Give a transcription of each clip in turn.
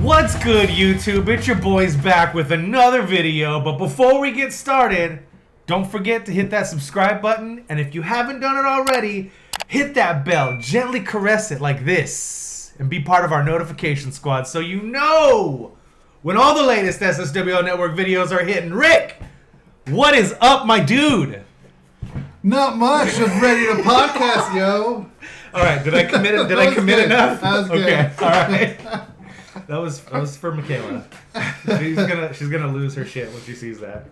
What's good, YouTube? It's your boys back with another video, but before we get started, don't forget to hit that subscribe button, and if you haven't done it already, hit that bell, gently caress it like this, and be part of our notification squad so you know when all the latest SSWL Network videos are hitting. Rick, what is up, my dude? Not much. Just ready to podcast, yo. All right, did I commit it? Did I commit enough? That was good. Okay, all right. That was for Michaela. She's gonna lose her shit when she sees that.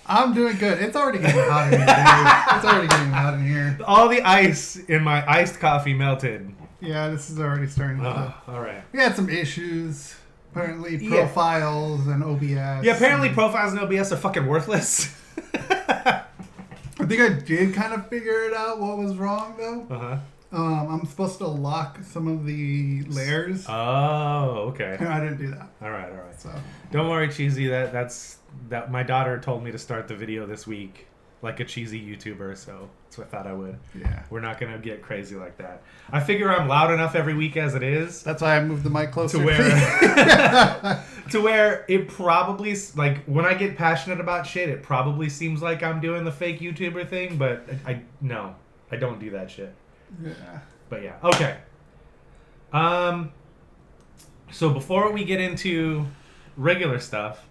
I'm doing good. It's already getting hot in here, dude. It's already getting hot in here. All the ice in my iced coffee melted. Yeah, this is already starting to. All right. We had some issues. Apparently, profiles and OBS. Yeah, apparently profiles and OBS are fucking worthless. I think I did kind of figure it out what was wrong though. Uh-huh. I'm supposed to lock some of the layers. Oh, okay. And I didn't do that. All right. So don't worry, Cheesy. That's my daughter told me to start the video this week like a cheesy YouTuber, so that's what I thought I would. Yeah. We're not gonna get crazy like that. I figure I'm loud enough every week as it is. That's why I moved the mic closer to where it probably, like, when I get passionate about shit, it probably seems like I'm doing the fake YouTuber thing, but I don't do that shit. Yeah. But yeah, okay. So before we get into regular stuff,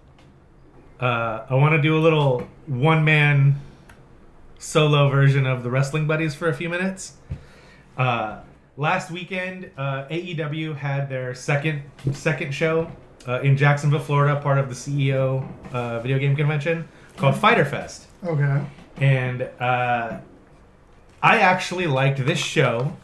I want to do a little one-man solo version of the Wrestling Buddies for a few minutes. Last weekend, AEW had their second show in Jacksonville, Florida, part of the CEO video game convention called Fyter Fest. Okay. And I actually liked this show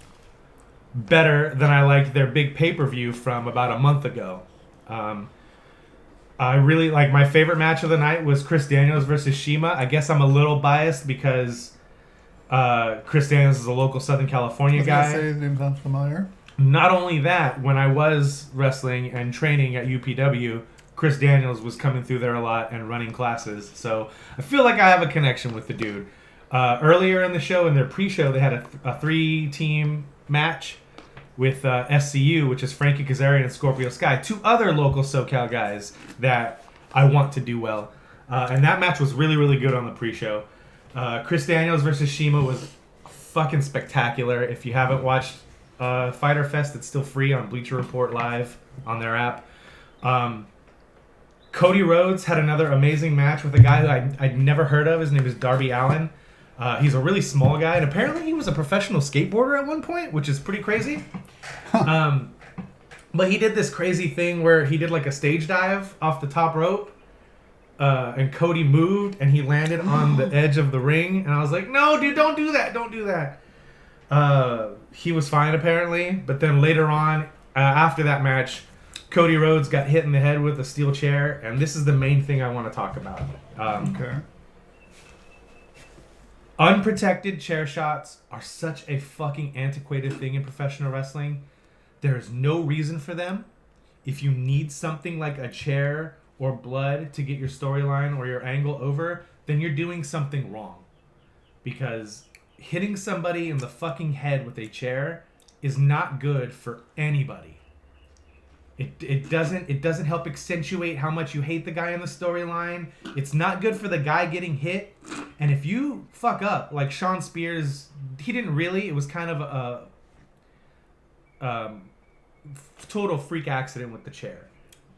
better than I liked their big pay-per-view from about a month ago. I really, like, my favorite match of the night was Chris Daniels versus Shima. I guess I'm a little biased because Chris Daniels is a local Southern California guy. Say his name sounds familiar. Not only that, when I was wrestling and training at UPW, Chris Daniels was coming through there a lot and running classes. So I feel like I have a connection with the dude. Earlier in the show, in their pre-show, they had a 3-team match with SCU, which is Frankie Kazarian and Scorpio Sky, 2 other local SoCal guys that I want to do well. And that match was really, really good on the pre-show. Chris Daniels versus Shima was fucking spectacular. If you haven't watched Fyter Fest, it's still free on Bleacher Report Live on their app. Cody Rhodes had another amazing match with a guy who I'd never heard of. His name is Darby Allin. He's a really small guy, and apparently he was a professional skateboarder at one point, which is pretty crazy. But he did this crazy thing where he did like a stage dive off the top rope, and Cody moved, and he landed on the edge of the ring, and I was like, no, dude, don't do that. He was fine, apparently, but then later on, after that match, Cody Rhodes got hit in the head with a steel chair, and this is the main thing I want to talk about. Okay. Unprotected chair shots are such a fucking antiquated thing in professional wrestling. There's no reason for them. If you need something like a chair or blood to get your storyline or your angle over, then you're doing something wrong. Because hitting somebody in the fucking head with a chair is not good for anybody. It doesn't help accentuate how much you hate the guy in the storyline. It's not good for the guy getting hit. And if you fuck up, like Sean Spears, he didn't really. It was kind of a total freak accident with the chair,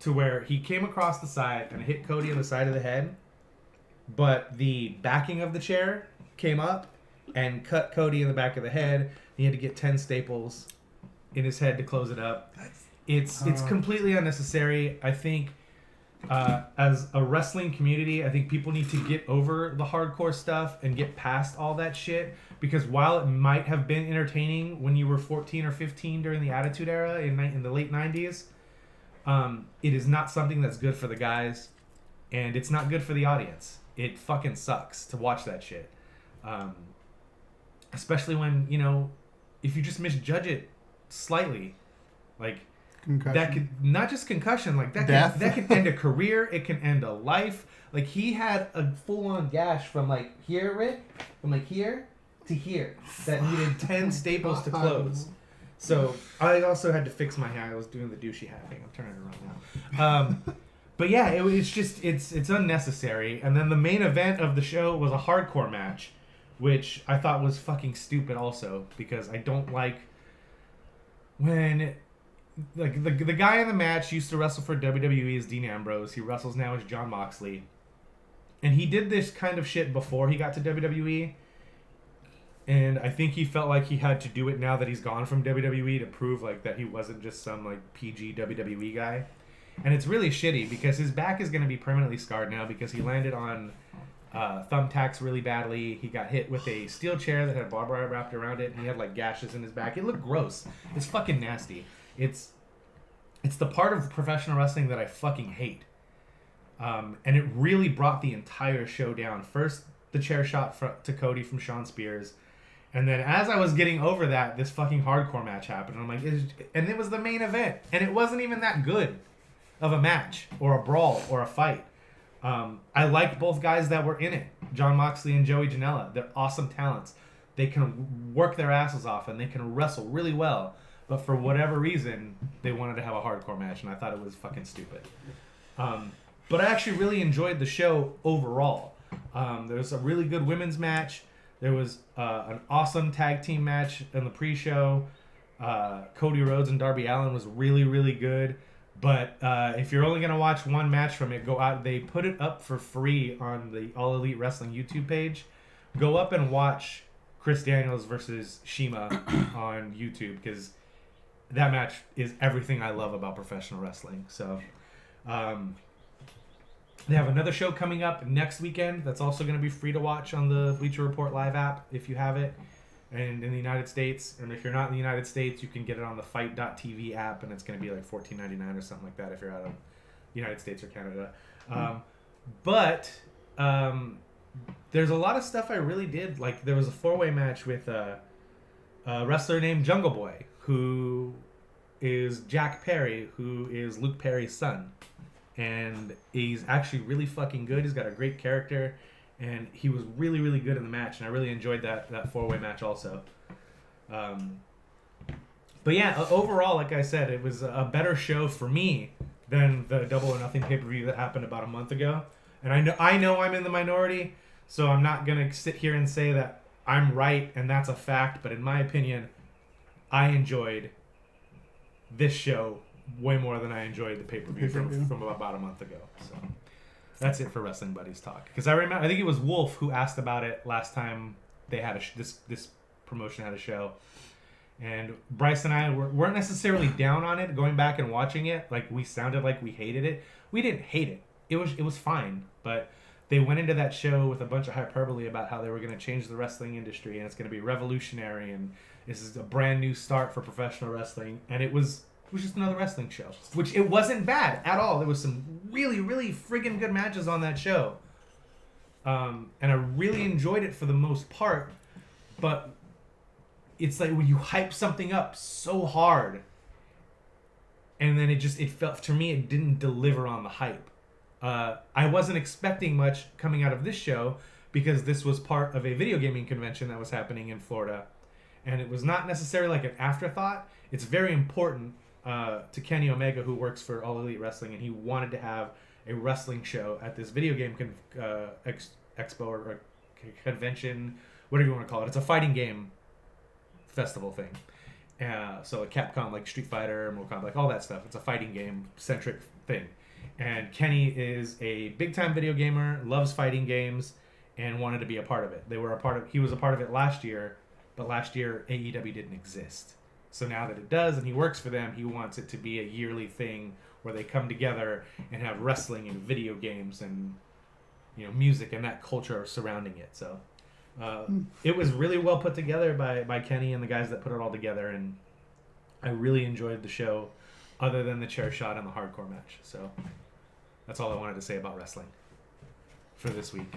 to where he came across the side and hit Cody on the side of the head, but the backing of the chair came up and cut Cody in the back of the head. He had to get 10 staples in his head to close it up. It's completely unnecessary. I think as a wrestling community, I think people need to get over the hardcore stuff and get past all that shit, because while it might have been entertaining when you were 14 or 15 during the Attitude Era in the late 90s, it is not something that's good for the guys, and it's not good for the audience. It fucking sucks to watch that shit. Especially when, if you just misjudge it slightly, like, concussion. That could, not just concussion, like that can end a career. It can end a life. Like, he had a full-on gash from like here, Rick, from like here to here, that needed 10 staples to close. So I also had to fix my hair. I was doing the douchey hat thing. I'm turning it around now. But yeah, it's unnecessary. And then the main event of the show was a hardcore match, which I thought was fucking stupid also, because I don't like when like the guy in the match used to wrestle for WWE as Dean Ambrose. He wrestles now as Jon Moxley. And he did this kind of shit before he got to WWE. And I think he felt like he had to do it now that he's gone from WWE to prove like that he wasn't just some like PG WWE guy. And it's really shitty because his back is going to be permanently scarred now because he landed on thumbtacks really badly. He got hit with a steel chair that had barbed wire wrapped around it, and he had like gashes in his back. It looked gross. It's fucking nasty. It's the part of professional wrestling that I fucking hate. And it really brought the entire show down. First, the chair shot to Cody from Shawn Spears. And then as I was getting over that, this fucking hardcore match happened. And I'm like, and it was the main event. And it wasn't even that good of a match or a brawl or a fight. I liked both guys that were in it. Jon Moxley and Joey Janela. They're awesome talents. They can work their asses off and they can wrestle really well. But for whatever reason, they wanted to have a hardcore match. And I thought it was fucking stupid. But I actually really enjoyed the show overall. There was a really good women's match. There was an awesome tag team match in the pre-show. Cody Rhodes and Darby Allin was really, really good. But if you're only going to watch one match from it, go out. They put it up for free on the All Elite Wrestling YouTube page. Go up and watch Chris Daniels versus Shima on YouTube, because that match is everything I love about professional wrestling. So they have another show coming up next weekend that's also going to be free to watch on the Bleacher Report Live app if you have it, and in the United States. And if you're not in the United States, you can get it on the Fight.tv app, and it's going to be like $14.99 or something like that if you're out of the United States or Canada. But there's a lot of stuff I really did. Like, there was a 4-way match with a wrestler named Jungle Boy, who is Jack Perry, who is Luke Perry's son. And he's actually really fucking good. He's got a great character. And he was really, really good in the match. And I really enjoyed that 4-way match also. But yeah, overall, like I said, it was a better show for me than the Double or Nothing pay-per-view that happened about a month ago. And I know I'm in the minority, so I'm not going to sit here and say that I'm right and that's a fact. But in my opinion, I enjoyed this show way more than I enjoyed the pay-per-view from about a month ago. So that's it for Wrestling Buddies Talk. Because I think it was Wolf who asked about it last time they had this promotion had a show. And Bryce and I weren't necessarily down on it. Going back and watching it, like, we sounded like we hated it. We didn't hate it. It was fine. But they went into that show with a bunch of hyperbole about how they were going to change the wrestling industry and it's going to be revolutionary and this is a brand new start for professional wrestling. And it was just another wrestling show, which it wasn't bad at all. There was some really, really friggin' good matches on that show. And I really enjoyed it for the most part. But it's like when you hype something up so hard and then it felt, to me, it didn't deliver on the hype. I wasn't expecting much coming out of this show because this was part of a video gaming convention that was happening in Florida. And it was not necessarily like an afterthought. It's very important to Kenny Omega, who works for All Elite Wrestling, and he wanted to have a wrestling show at this video game expo or convention, whatever you want to call it. It's a fighting game festival thing. So like Capcom, like Street Fighter, Mortal Kombat, like all that stuff. It's a fighting game centric thing. And Kenny is a big time video gamer, loves fighting games, and wanted to be a part of it. He was a part of it last year, but last year AEW didn't exist. So now that it does and he works for them, he wants it to be a yearly thing where they come together and have wrestling and video games and, you know, music and that culture surrounding it. So it was really well put together by Kenny and the guys that put it all together, and I really enjoyed the show other than the chair shot and the hardcore match. So that's all I wanted to say about wrestling for this week.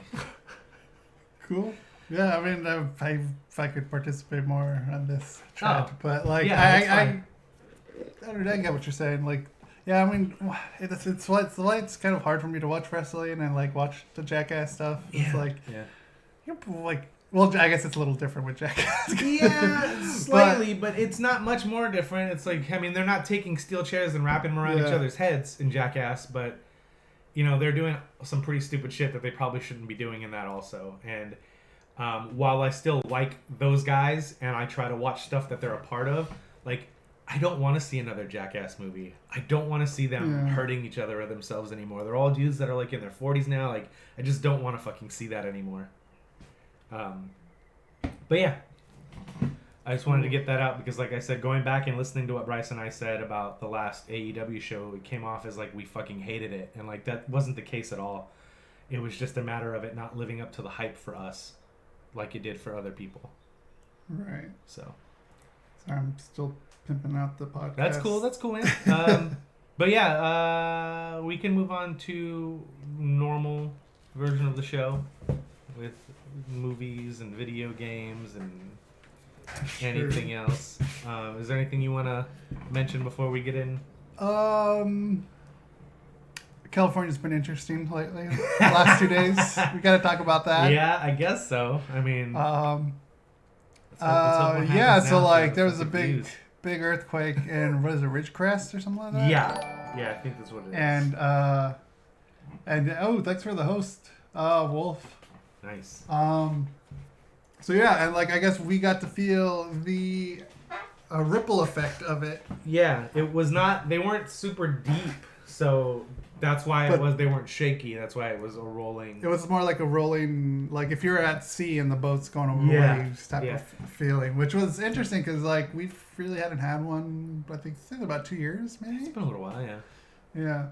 Cool. Yeah, I mean, if I could participate more on this chat, but like, yeah, I get what you're saying. Like, yeah, I mean, it's kind of hard for me to watch wrestling and like watch the Jackass stuff. It's like, you know, like Well, I guess it's a little different with Jackass. Yeah, slightly, but it's not much more different. It's like, I mean, they're not taking steel chairs and wrapping them around each other's heads in Jackass, but, you know, they're doing some pretty stupid shit that they probably shouldn't be doing in that also. And while I still like those guys and I try to watch stuff that they're a part of, like, I don't want to see another Jackass movie. I don't want to see them hurting each other or themselves anymore. They're all dudes that are, like, in their 40s now. Like, I just don't want to fucking see that anymore. But yeah, I just wanted to get that out because, like I said, going back and listening to what Bryce and I said about the last AEW show, it came off as like we fucking hated it, and like that wasn't the case at all. It was just a matter of it not living up to the hype for us, like it did for other people. Right. So I'm still pimping out the podcast. That's cool. That's cool, man. But yeah, we can move on to normal version of the show with movies and video games and anything else. Is there anything you want to mention before we get in? California's been interesting lately. The last 2 days. We got to talk about that. Yeah, I guess so. I mean, yeah, so like there was a big earthquake in, what is it, Ridgecrest or something like that? Yeah, I think that's what it is. And oh, thanks for the host, Wolf. Nice. So yeah, and like I guess we got to feel the ripple effect of it. Yeah, it was not. They weren't super deep, so that's why they weren't shaky. That's why it was a rolling. It was more like a rolling, like if you're at sea and the boat's going over waves type of feeling, which was interesting because like we really hadn't had one. I think it's been about 2 years, maybe. It's been a little while, yeah. Yeah.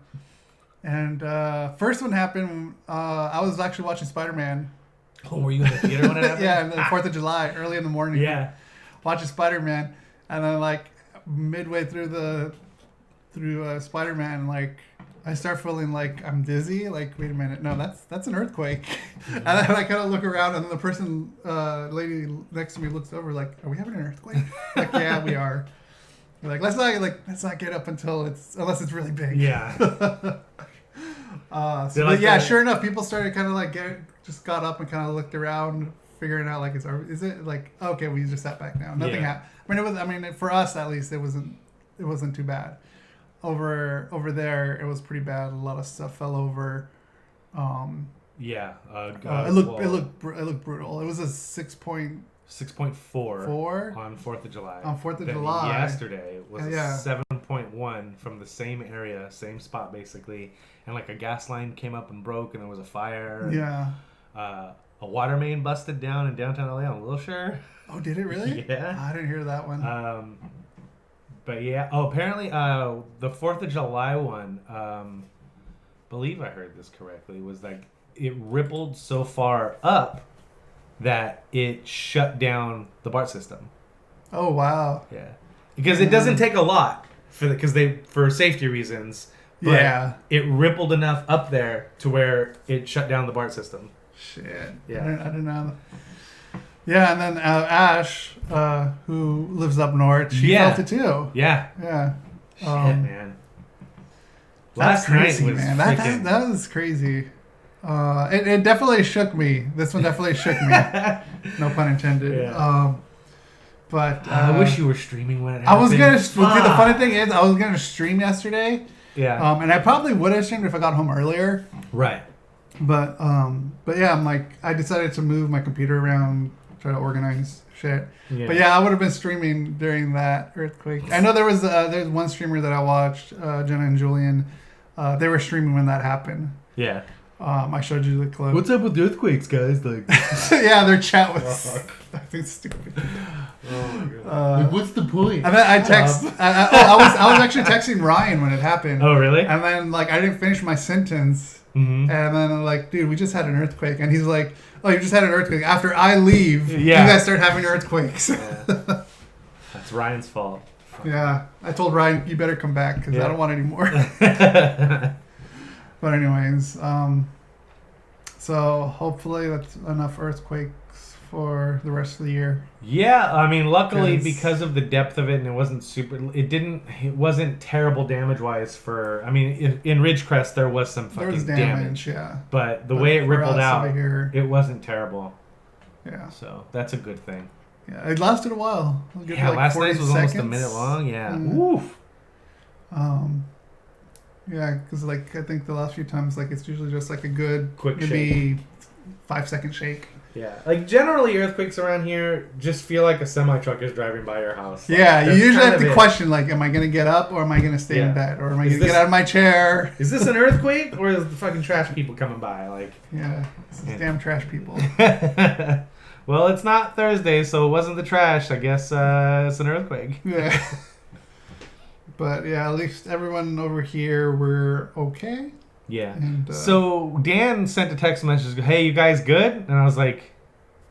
And first one happened. I was actually watching Spider-Man. Oh, were you in the theater when it happened? Yeah, the 4th of July, early in the morning. Yeah. Watching Spider-Man, and then like midway through Spider-Man, like I start feeling like I'm dizzy. Like, wait a minute, no, that's an earthquake. Mm-hmm. And then I kind of look around, and the person, lady next to me looks over, like, are we having an earthquake? Like, yeah, we are. We're like, let's not get up unless it's really big. Yeah. Sure enough, people started kind of like just got up and kind of looked around, figuring out like is it like okay, we just sat back down. Nothing happened. I mean for us at least it wasn't too bad. Over there it was pretty bad. A lot of stuff fell over. It looked brutal. It was a 6.4 on 4th of July. On 4th of July. Yesterday was a 7.1 from the same area, same spot basically. And like a gas line came up and broke and there was a fire. Yeah. A water main busted down in downtown LA on Wilshire. Oh, did it really? Yeah. I didn't hear that one. But yeah. Oh, apparently the 4th of July one, believe I heard this correctly, was like it rippled so far up that it shut down the BART system. Oh, wow. Yeah. Because it doesn't take a lot for safety reasons. But it rippled enough up there to where it shut down the BART system. Shit. Yeah. I didn't know. Yeah, and then Ash, who lives up north, she felt it too. Yeah. Yeah. Shit, man. Last night was man. That was crazy. It definitely shook me. This one definitely shook me. No pun intended. Yeah. But I wish you were streaming when it happened. I was gonna. The funny thing is, I was gonna stream yesterday. Yeah. And I probably would have streamed if I got home earlier. Right. But yeah, I'm like, I decided to move my computer around, try to organize shit. Yeah. But yeah, I would have been streaming during that earthquake. I know there's one streamer that I watched, Jenna and Julian. They were streaming when that happened. Yeah. I showed you the clip. What's up with the earthquakes, guys? Like, yeah, their chat was I think stupid. Oh my god. Like, what's the point? And then I I was actually texting Ryan when it happened. Oh really? And then like I didn't finish my sentence. Mm-hmm. And then I'm like, dude, we just had an earthquake. And he's like, oh, you just had an earthquake. After I leave, you guys start having earthquakes. Yeah. That's Ryan's fault. Yeah. I told Ryan, you better come back because I don't want any more. But anyways, so hopefully that's enough earthquakes for the rest of the year. Yeah, I mean, luckily because of the depth of it, and it wasn't terrible damage-wise for, I mean, in Ridgecrest there was some fucking damage. Yeah. But the way it rippled out, it wasn't terrible. Yeah. So that's a good thing. Yeah, it lasted a while. Yeah, last night's was almost a minute long. Yeah. Oof. Yeah, because like I think the last few times, like it's usually just like a good, Quick maybe 5-second shake. Yeah, like generally earthquakes around here just feel like a semi truck is driving by your house. Like, Yeah, you usually have to it. question like, am I gonna get up or am I gonna stay in bed or am I gonna get out of my chair? Is this an earthquake or is the fucking trash people coming by? Like, yeah, it's damn trash people. Well, it's not Thursday, so it wasn't the trash. I guess it's an earthquake. Yeah. But yeah, at least everyone over here we're okay. Yeah. And, so Dan sent a text message, "Hey, you guys good?" And I was like,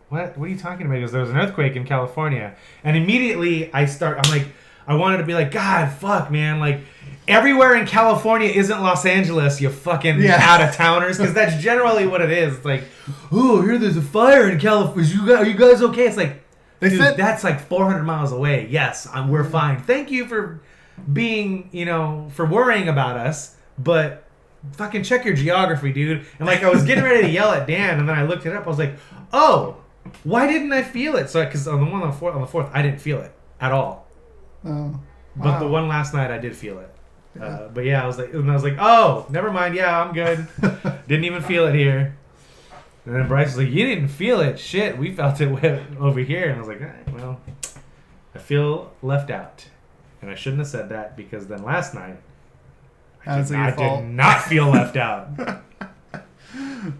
"What? What are you talking about?" He goes, "There was an earthquake in California." And immediately I'm like, I wanted to be like, God, fuck, man, like everywhere in California isn't Los Angeles, you fucking out of towners, because that's generally what it is. It's like, oh, here there's a fire in California. Are you guys okay? It's like, dude, that's like 400 miles away. Yes, we're fine. Thank you for being, for worrying about us, but fucking check your geography, dude. And like I was getting ready to yell at Dan, and then I looked it up. I was like, oh, why didn't I feel it? So because on the one on the fourth, I didn't feel it at all. Oh, wow. But the one last night, I did feel it. But yeah, I was like, oh, never mind. Yeah, I'm good. Didn't even feel it here. And then Bryce was like, you didn't feel it. Shit, we felt it over here. And I was like, all right, well, I feel left out. And I shouldn't have said that because then last night, I did not feel left out.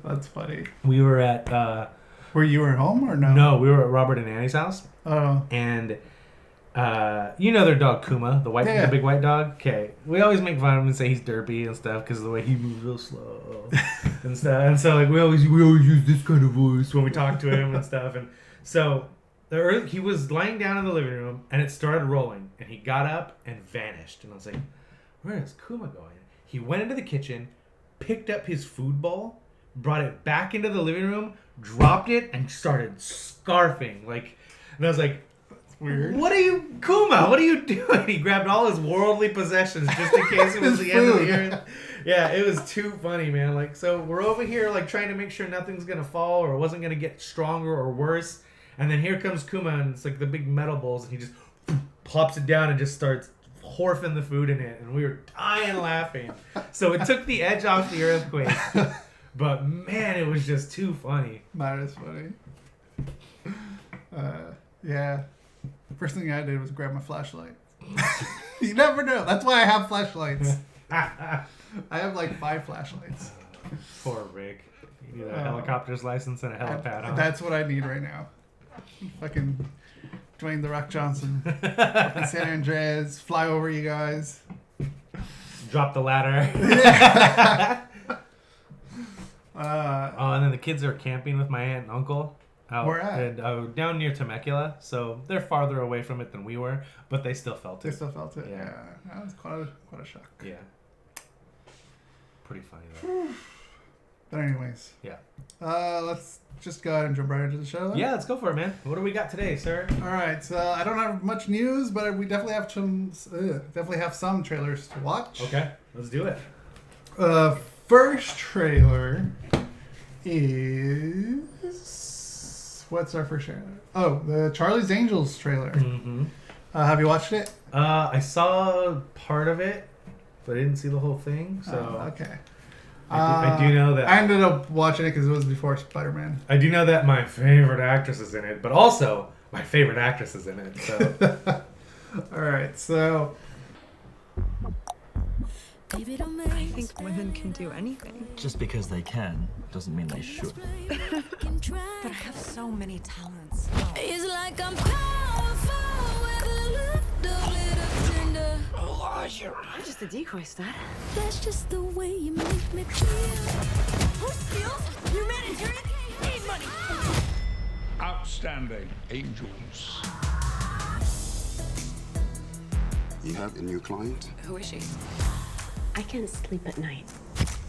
That's funny. We were at... were you at home or no? No, we were at Robert and Annie's house. Oh. And... their dog Kuma, the big white dog. Okay, we always make fun of him and say he's derpy and stuff because of the way he moves real slow and stuff. And so like we always use this kind of voice when we talk to him and stuff. And so he was lying down in the living room and it started rolling and he got up and vanished. And I was like, where is Kuma going? He went into the kitchen, picked up his food bowl, brought it back into the living room, dropped it, and started scarfing. And I was like, weird. Kuma, what are you doing? He grabbed all his worldly possessions just in case it was the end of the earth. Yeah, it was too funny, man. So we're over here trying to make sure nothing's gonna fall or it wasn't gonna get stronger or worse. And then here comes Kuma and it's like the big metal bowls and he just plops it down and just starts horfing the food in it. And we were dying laughing. So it took the edge off the earthquake. But man, it was just too funny. That is funny. Yeah. First thing I did was grab my flashlight. You never know. That's why I have flashlights. I have 5 flashlights. Poor Rick. You need a helicopter's license and a helipad, huh? That's what I need right now. Fucking Dwayne "The Rock" Johnson. Fucking San Andreas. Fly over you guys. Drop the ladder. And then the kids are camping with my aunt and uncle. Where at? And, down near Temecula, so they're farther away from it than we were, but they still felt it. Yeah. That was quite a shock. Yeah. Pretty funny though. But anyways. Yeah. Let's just go ahead and jump right into the show then. Yeah, let's go for it, man. What do we got today, sir? All right, so I don't have much news, but we definitely have some trailers to watch. Okay, let's do it. First trailer is... What's our first trailer? Oh, the Charlie's Angels trailer. Mm-hmm. Have you watched it? I saw part of it, but I didn't see the whole thing. So okay. I do know that I ended up watching it because it was before Spider-Man. I do know that my favorite actress is in it, but also my favorite actress is in it. So. All right, so. I think women can do anything. Just because they can doesn't mean they should. But I have so many talents. It's like I'm powerful with a little bit of tender. I'm just a decoy stud. That's just the way you make me feel. Who steals humanitarian aid money? Outstanding angels. You have a new client? Who is she? I can't sleep at night.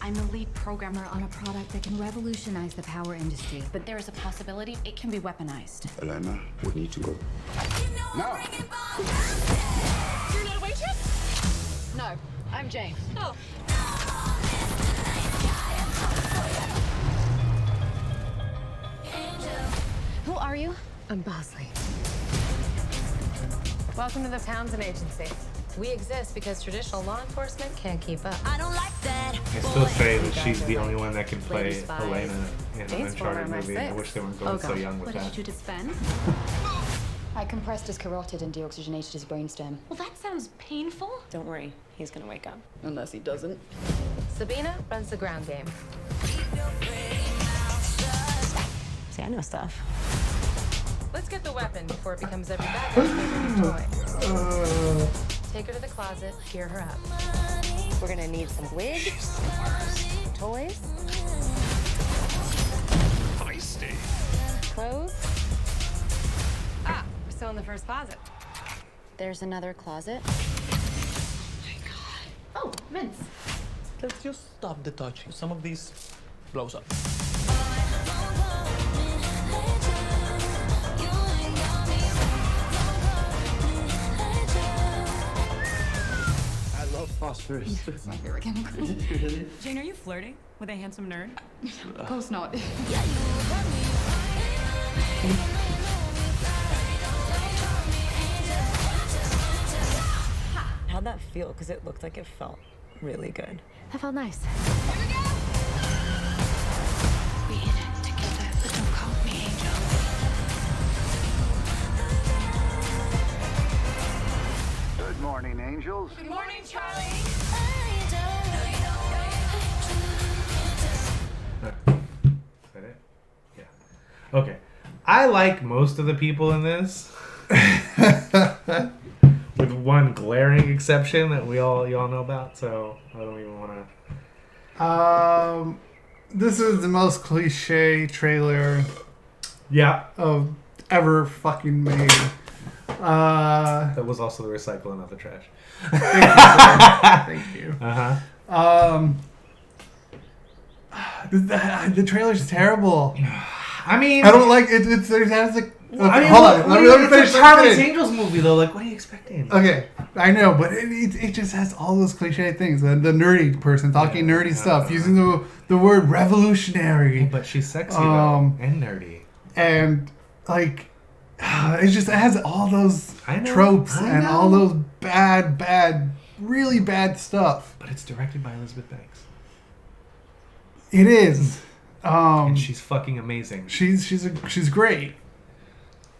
I'm the lead programmer on a product that can revolutionize the power industry, but there is a possibility it can be weaponized. Elena, we need to go. Now! You're not a waitress? No, I'm Jane. Oh. Who are are you? I'm Bosley. Welcome to the Townsend Agency. We exist because traditional law enforcement can't keep up. I don't like that. I still say that she's the only one that can play Lady spies. Elena in an Jane's Uncharted former movie. I MI6. wish they weren't going so young with What that. did you do to Sven? I compressed his carotid and deoxygenated his brainstem. Well, that sounds painful. Don't worry, he's gonna wake up. Unless he doesn't. Sabina runs the ground game. See, I know stuff. Let's get the weapon before it becomes every bad guy's favorite toy. Take her to the closet, gear her up. We're gonna need some wigs, toys, clothes. Ah, we're still in the first closet. There's another closet. Oh, Vince. Let's just stop the touching. Some of these blows up. I love phosphorus. It's my favorite chemical. Jane, are you flirting with a handsome nerd? Of course not. How'd that feel? Because it looked like it felt really good. That felt nice. We in it together, but don't call me angel. Good morning, angels. Good morning, Charlie. Is that it? Yeah. Okay. I like most of the people in this. With one glaring exception that y'all know about, so I don't even want to. This is the most cliche trailer Yeah, of ever fucking made. that was also the recycle and not the trash. Thank you. Uh huh. The trailer's terrible. I mean, I don't like it. It has like. I mean, hold what, on. what Let me it's finish. a Charlie's Angels movie though. Like, what are you expecting? Okay, I know, but it just has all those cliche things. The nerdy person talking nerdy stuff, using the word revolutionary. But she's sexy though, and nerdy. And like, it just has all those tropes I and know. all those bad, really bad stuff. But it's directed by Elizabeth Banks, It is. and she's fucking amazing. She's great.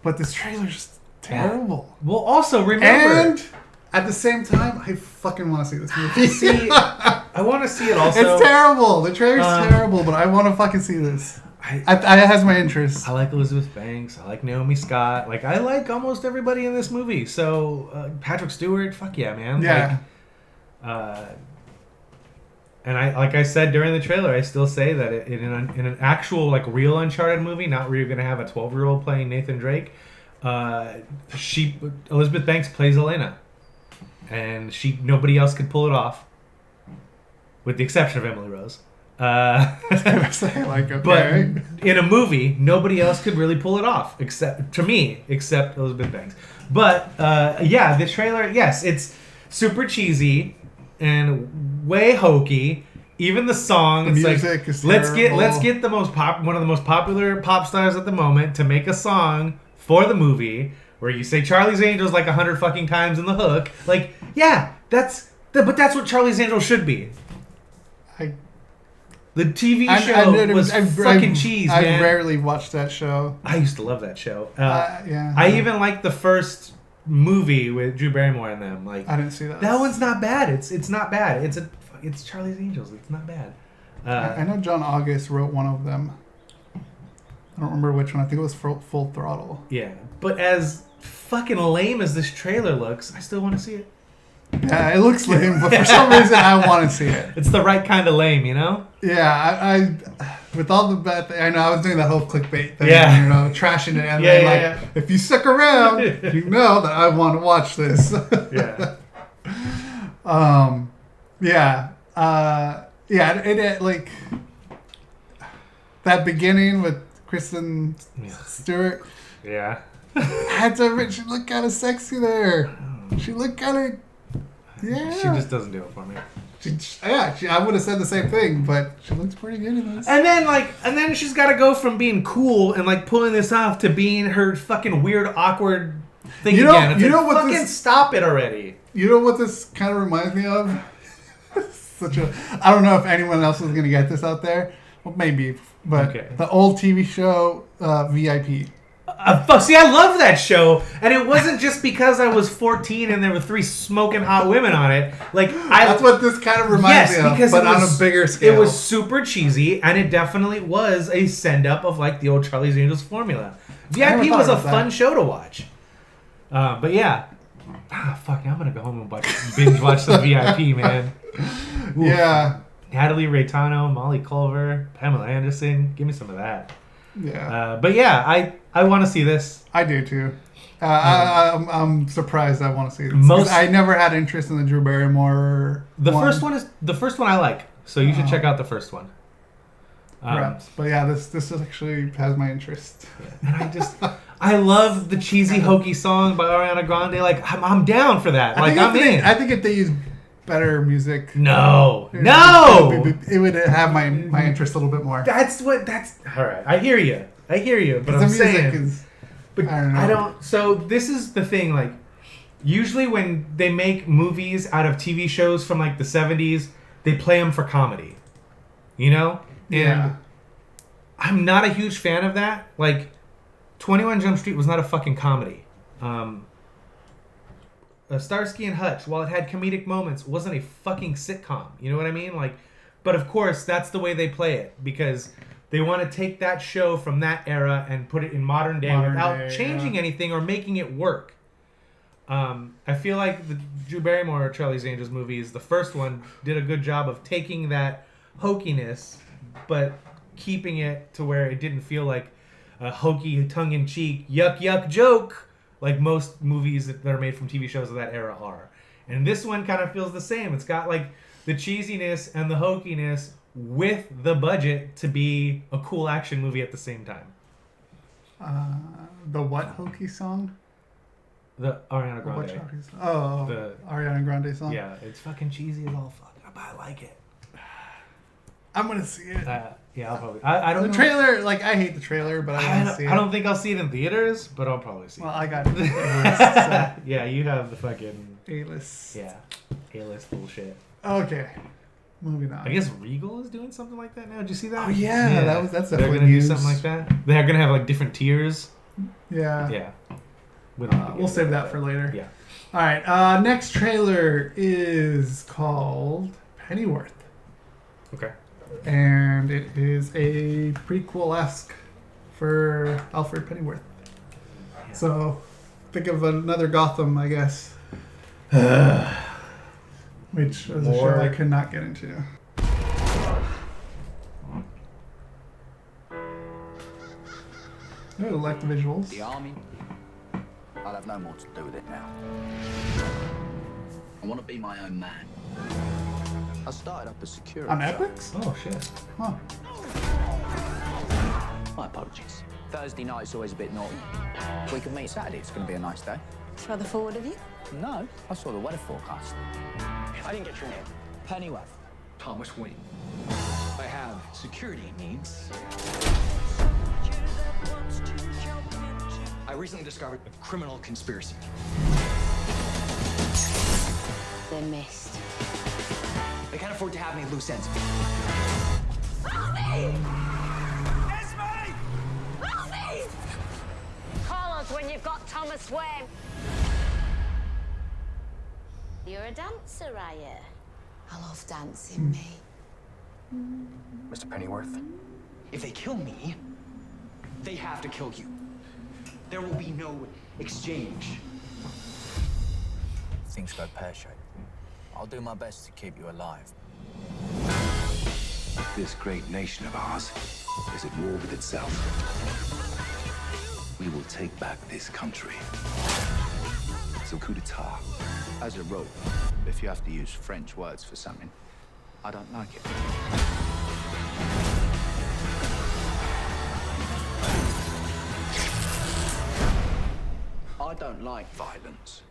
But this trailer's just terrible. Well, also remember, And at the same time, I fucking want to see this movie. see, I want to see it also. It's terrible. The trailer's terrible, but I want to fucking see this. It has my interest. I like Elizabeth Banks. I like Naomi Scott. Like, I like almost everybody in this movie. So Patrick Stewart, fuck yeah, man. Yeah. Like, and like I said during the trailer, I still say that in an actual like real Uncharted movie, not where you're gonna have a 12-year-old playing Nathan Drake, Elizabeth Banks plays Elena, and nobody else could pull it off, with the exception of Emily Rose. Like, okay. But in a movie, nobody else could really pull it off except Elizabeth Banks. But yeah, the trailer, yes, it's super cheesy and way hokey. Even the song, The it's music like is let's terrible. get one of the most popular pop stars at the moment to make a song for the movie where you say Charlie's Angels like 100 fucking times in the hook. Like, yeah, but that's what Charlie's Angels should be. The TV show was fucking cheese, man. I rarely watched that show. I used to love that show. Yeah. I even liked the first movie with Drew Barrymore in them. Like, I didn't see that. That one's not bad. It's not bad. It's Charlie's Angels. It's not bad. I know John August wrote one of them. I don't remember which one. I think it was Full Throttle. Yeah, but as fucking lame as this trailer looks, I still want to see it. Yeah, it looks lame, but for some reason I want to see it. It's the right kind of lame, you know? Yeah, I with all the bad things, I know I was doing that whole clickbait thing, Yeah. you know, trashing it, and then if you stick around, you know that I want to watch this. Yeah. It like that beginning with Kristen Stewart. Yeah. Had to admit, she looked kind of sexy there. She looked kind of. Yeah. She just doesn't do it for me. I would have said the same thing, but she looks pretty good in this. And then she's got to go from being cool and like pulling this off to being her fucking weird, awkward thing again. It's like, what fucking stop it already. You know what this kind of reminds me of? I don't know if anyone else is gonna get this out there. Well, maybe, but the old TV show VIP. See, I love that show, and it wasn't just because I was 14 and there were 3 smoking hot women on it. Like that's what this kind of reminds me of, because but on a bigger scale. It was super cheesy, and it definitely was a send up of like the old Charlie's Angels formula. VIP was a fun show to watch. But yeah, fuck! Now I'm gonna go home and binge watch some VIP, man. Oof. Yeah. Natalie Raitano, Molly Culver, Pamela Anderson. Give me some of that. Yeah. But yeah, I want to see this. I do too. I'm surprised I want to see this. I never had interest in the Drew Barrymore. The first one I like, so you should check out the first one. Perhaps. But yeah, this actually has my interest. And I love the cheesy hokey song by Ariana Grande. Like I'm down for that. Like I'm in. I think if they use better music, no, it would have my interest a little bit more. That's all right. I hear you, but I'm saying, but I don't. So this is the thing. Like, usually when they make movies out of TV shows from like the 70s, they play them for comedy, you know. And I'm not a huge fan of that. Like, 21 Jump Street was not a fucking comedy. Starsky and Hutch, while it had comedic moments, wasn't a fucking sitcom. You know what I mean? Like, but of course, that's the way they play it because they want to take that show from that era and put it in modern day without changing anything or making it work. I feel like the Drew Barrymore Charlie's Angels movies, the first one, did a good job of taking that hokiness, but keeping it to where it didn't feel like a hokey, tongue-in-cheek, yuck joke like most movies that are made from TV shows of that era are. And this one kind of feels the same. It's got like the cheesiness and the hokiness with the budget to be a cool action movie at the same time. The what hokey song? The Ariana Grande. The Ariana Grande song? Yeah, it's fucking cheesy as all fuck, but I like it. I'm gonna see it. Yeah, I'll probably. I don't. The trailer, like I hate the trailer, but I want to see it. I don't think I'll see it in theaters, but I'll probably see it. Well, I got it. So. Yeah, you have the fucking A-list. Yeah, A-list bullshit. Okay, moving on. I guess Regal is doing something like that now. Did you see that? Oh yeah, that's they're gonna do something like that. They're gonna have like different tiers. Yeah. Yeah. We'll save that for later. Yeah. All right. Next trailer is called Pennyworth. Okay. And it is a prequel-esque for Alfred Pennyworth. Yeah. So, think of another Gotham, I guess. Which is a show I could not get into. I like the visuals. The army, I'll have no more to do with it now. I want to be my own man. I started up as security. On Epics? Oh, shit. Huh. My apologies. Thursday night's always a bit naughty. We can meet Saturday. It's going to be a nice day. It's rather forward of you. No, I saw the weather forecast. I didn't get your name. Pennyworth. Thomas Wayne. I have security needs. I recently discovered a criminal conspiracy. They're missed. They can't afford to have any loose ends. Ralphie! It's me! Ralphie! Call us when you've got Thomas Wayne. You're a dancer, are you? I love dancing, me. Mr. Pennyworth, if they kill me, they have to kill you. There will be no exchange. Things go pear-shaped. I'll do my best to keep you alive. This great nation of ours is at war with itself. We will take back this country. It's a coup d'etat. As a rule, if you have to use French words for something, I don't like it. I don't like violence.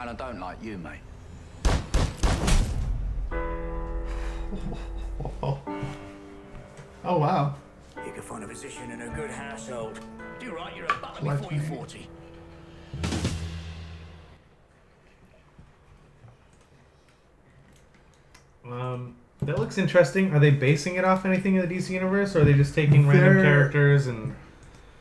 And I don't like you, mate. Oh wow. You can find a position in a good household. Do right, you're a butler before you're 40. That looks interesting. Are they basing it off anything in the DC universe, or are they just taking random characters and?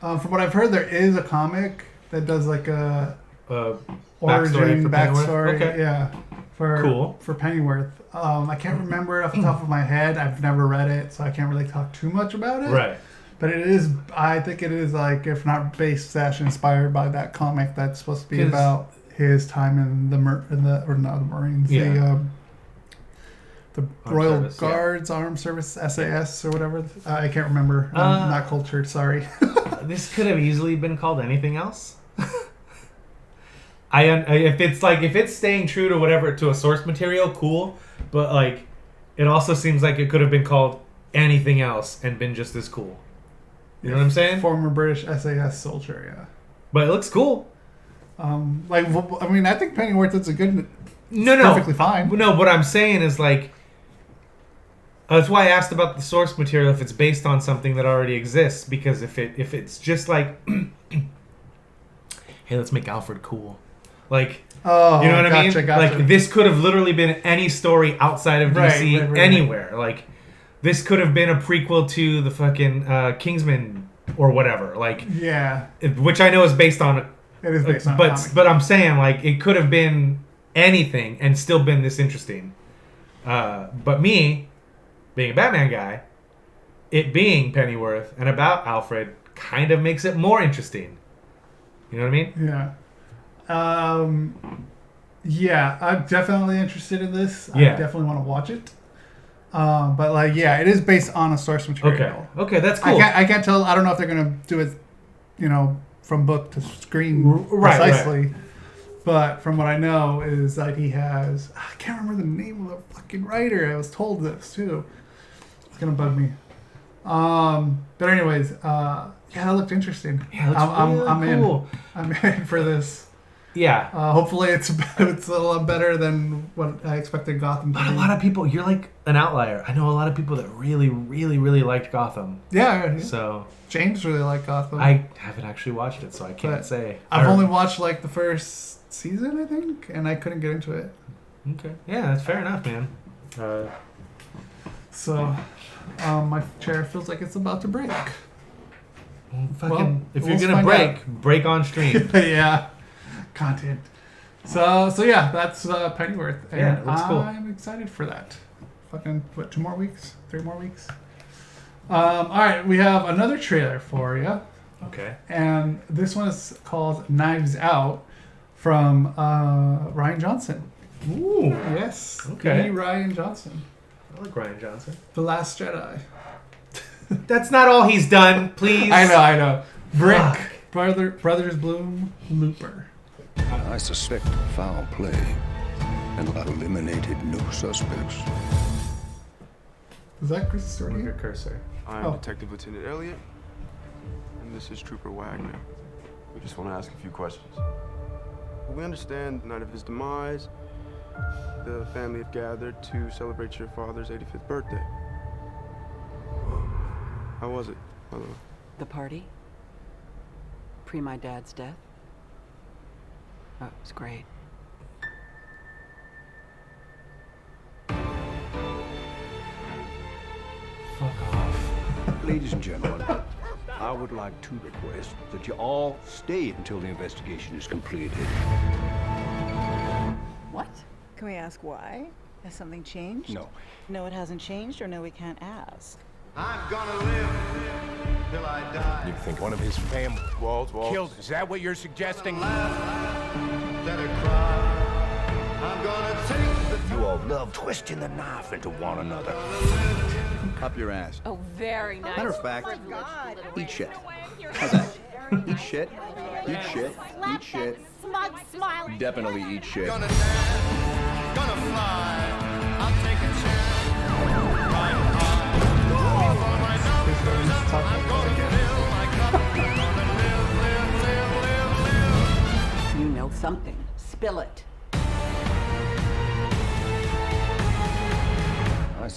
From what I've heard, there is a comic that does like a Backstory for Pennyworth? backstory. Okay. Yeah, for Pennyworth. I can't remember it off the top of my head. I've never read it, so I can't really talk too much about it. Right. But it is. I think it is like, if not based, inspired by that comic that's supposed to be about his time in the Marines. Yeah. The Royal Guards, Armed Service, SAS, or whatever. I can't remember. I'm not cultured. Sorry. This could have easily been called anything else. If it's staying true to whatever, to a source material, cool. But like, it also seems like it could have been called anything else and been just as cool. You know what I'm saying? Former British SAS soldier. Yeah. But it looks cool. I think Pennyworth is a good. Perfectly fine. No, what I'm saying is like. That's why I asked about the source material, if it's based on something that already exists, because if it's just like, hey, let's make Alfred cool, like, you know what I mean? Gotcha. Like, this could have literally been any story outside of DC, right. anywhere. Like, this could have been a prequel to the fucking Kingsman or whatever. Like, yeah, which I know is based on. It is based on. But I'm saying, like, it could have been anything and still been this interesting. But me, being a Batman guy, it being Pennyworth and about Alfred kind of makes it more interesting. You know what I mean? Yeah. Yeah, I'm definitely interested in this. Yeah. I definitely want to watch it. But like, yeah, it is based on a source material. Okay, that's cool. I can't tell. I don't know if they're gonna do it, from book to screen precisely. Right. But from what I know is that he has. I can't remember the name of the fucking writer. I was told this too. It's gonna bug me. But anyways, yeah, that looked interesting. Yeah, I'm cool. I'm in for this. Yeah. Hopefully it's a lot better than what I expected Gotham to be. But a lot of people, you're like an outlier. I know a lot of people that really, really, really liked Gotham. Yeah. So James really liked Gotham. I haven't actually watched it, so I can't say. I've only watched like the first season, I think, and I couldn't get into it. Okay. Yeah, that's fair enough, man. So, my chair feels like it's about to break. If you're gonna break on stream. Yeah. Content. So yeah, that's Pennyworth, and yeah, looks cool. I'm excited for that. Fucking 2 more weeks, 3 more weeks. All right, we have another trailer for you. Okay. And this one is called Knives Out from Rian Johnson. Ooh. Yes. Okay. Rian Johnson. I like Rian Johnson. The Last Jedi. That's not all he's done, please. I know. Brick. Brothers Bloom. Looper. I suspect foul play and eliminated no suspects. Is that Chris Stewart? Look at cursor. I'm Detective Lieutenant Elliot, and this is Trooper Wagner. We just want to ask a few questions. We understand the night of his demise, the family had gathered to celebrate your father's 85th birthday. How was it, by the way? The party? Pre my dad's death? Oh, it was great. Fuck off. Ladies and gentlemen, I would like to request that you all stay until the investigation is completed. What? Can we ask why? Has something changed? No. No, it hasn't changed, or no, we can't ask. I'm gonna live till I die. You think one of his family Walls. killed? Is that what you're suggesting? That I cry. I'm gonna take the You all love twisting the knife into one another. Up your ass. Oh, very nice. Matter of fact, God. eat shit. How's that? Eat shit. Eat shit. Eat shit. Smug smile. Definitely eat shit. gonna dance, gonna fly. I'll take a chance. Right I'm gonna fill my cup. Gonna live. You know something. Spill it.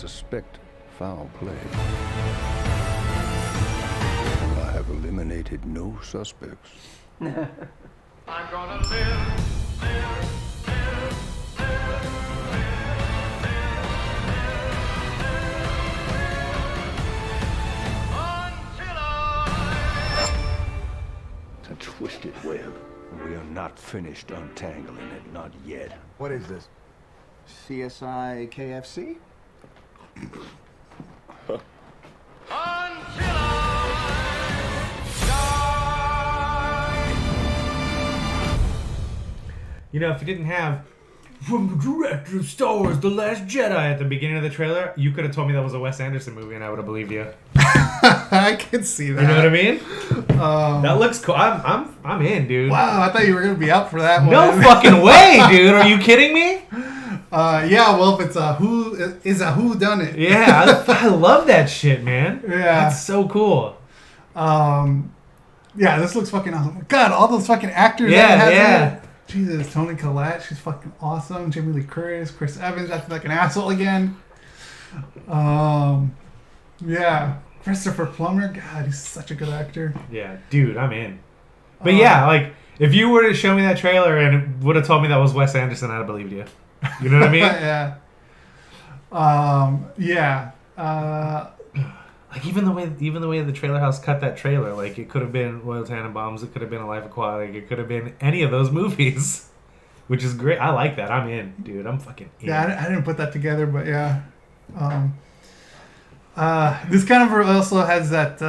suspect foul play. I have eliminated no suspects. I'm gonna live. It's a twisted web. We are not finished untangling it, not yet. What is this? CSI KFC? You know, if you didn't have from the director of Star Wars: The Last Jedi at the beginning of the trailer, you could have told me that was a Wes Anderson movie, and I would have believed you. I can see that. You know what I mean? That looks cool. I'm in, dude. Wow, I thought you were gonna be up for that one. No fucking way, dude. Are you kidding me? Yeah. Well, if it's a who done it? Yeah, I love that shit, man. Yeah, that's so cool. Yeah, this looks fucking awesome. God, all those fucking actors. Yeah, that it has yeah. in it. Jesus, Toni Collette, she's fucking awesome. Jamie Lee Curtis, Chris Evans, acting like an asshole again. Yeah, Christopher Plummer, God, he's such a good actor. Yeah, dude, I'm in. But yeah, like, if you were to show me that trailer and it would have told me that was Wes Anderson, I'd have believed you. You know what I mean? Yeah. Yeah. Like even the way the trailer house cut that trailer, like it could have been Royal Tenenbaums, it could have been A Life Aquatic, it could have been any of those movies, which is great. I like that. I'm in, dude. I'm fucking in. Yeah, I didn't put that together, but yeah. This kind of also has that.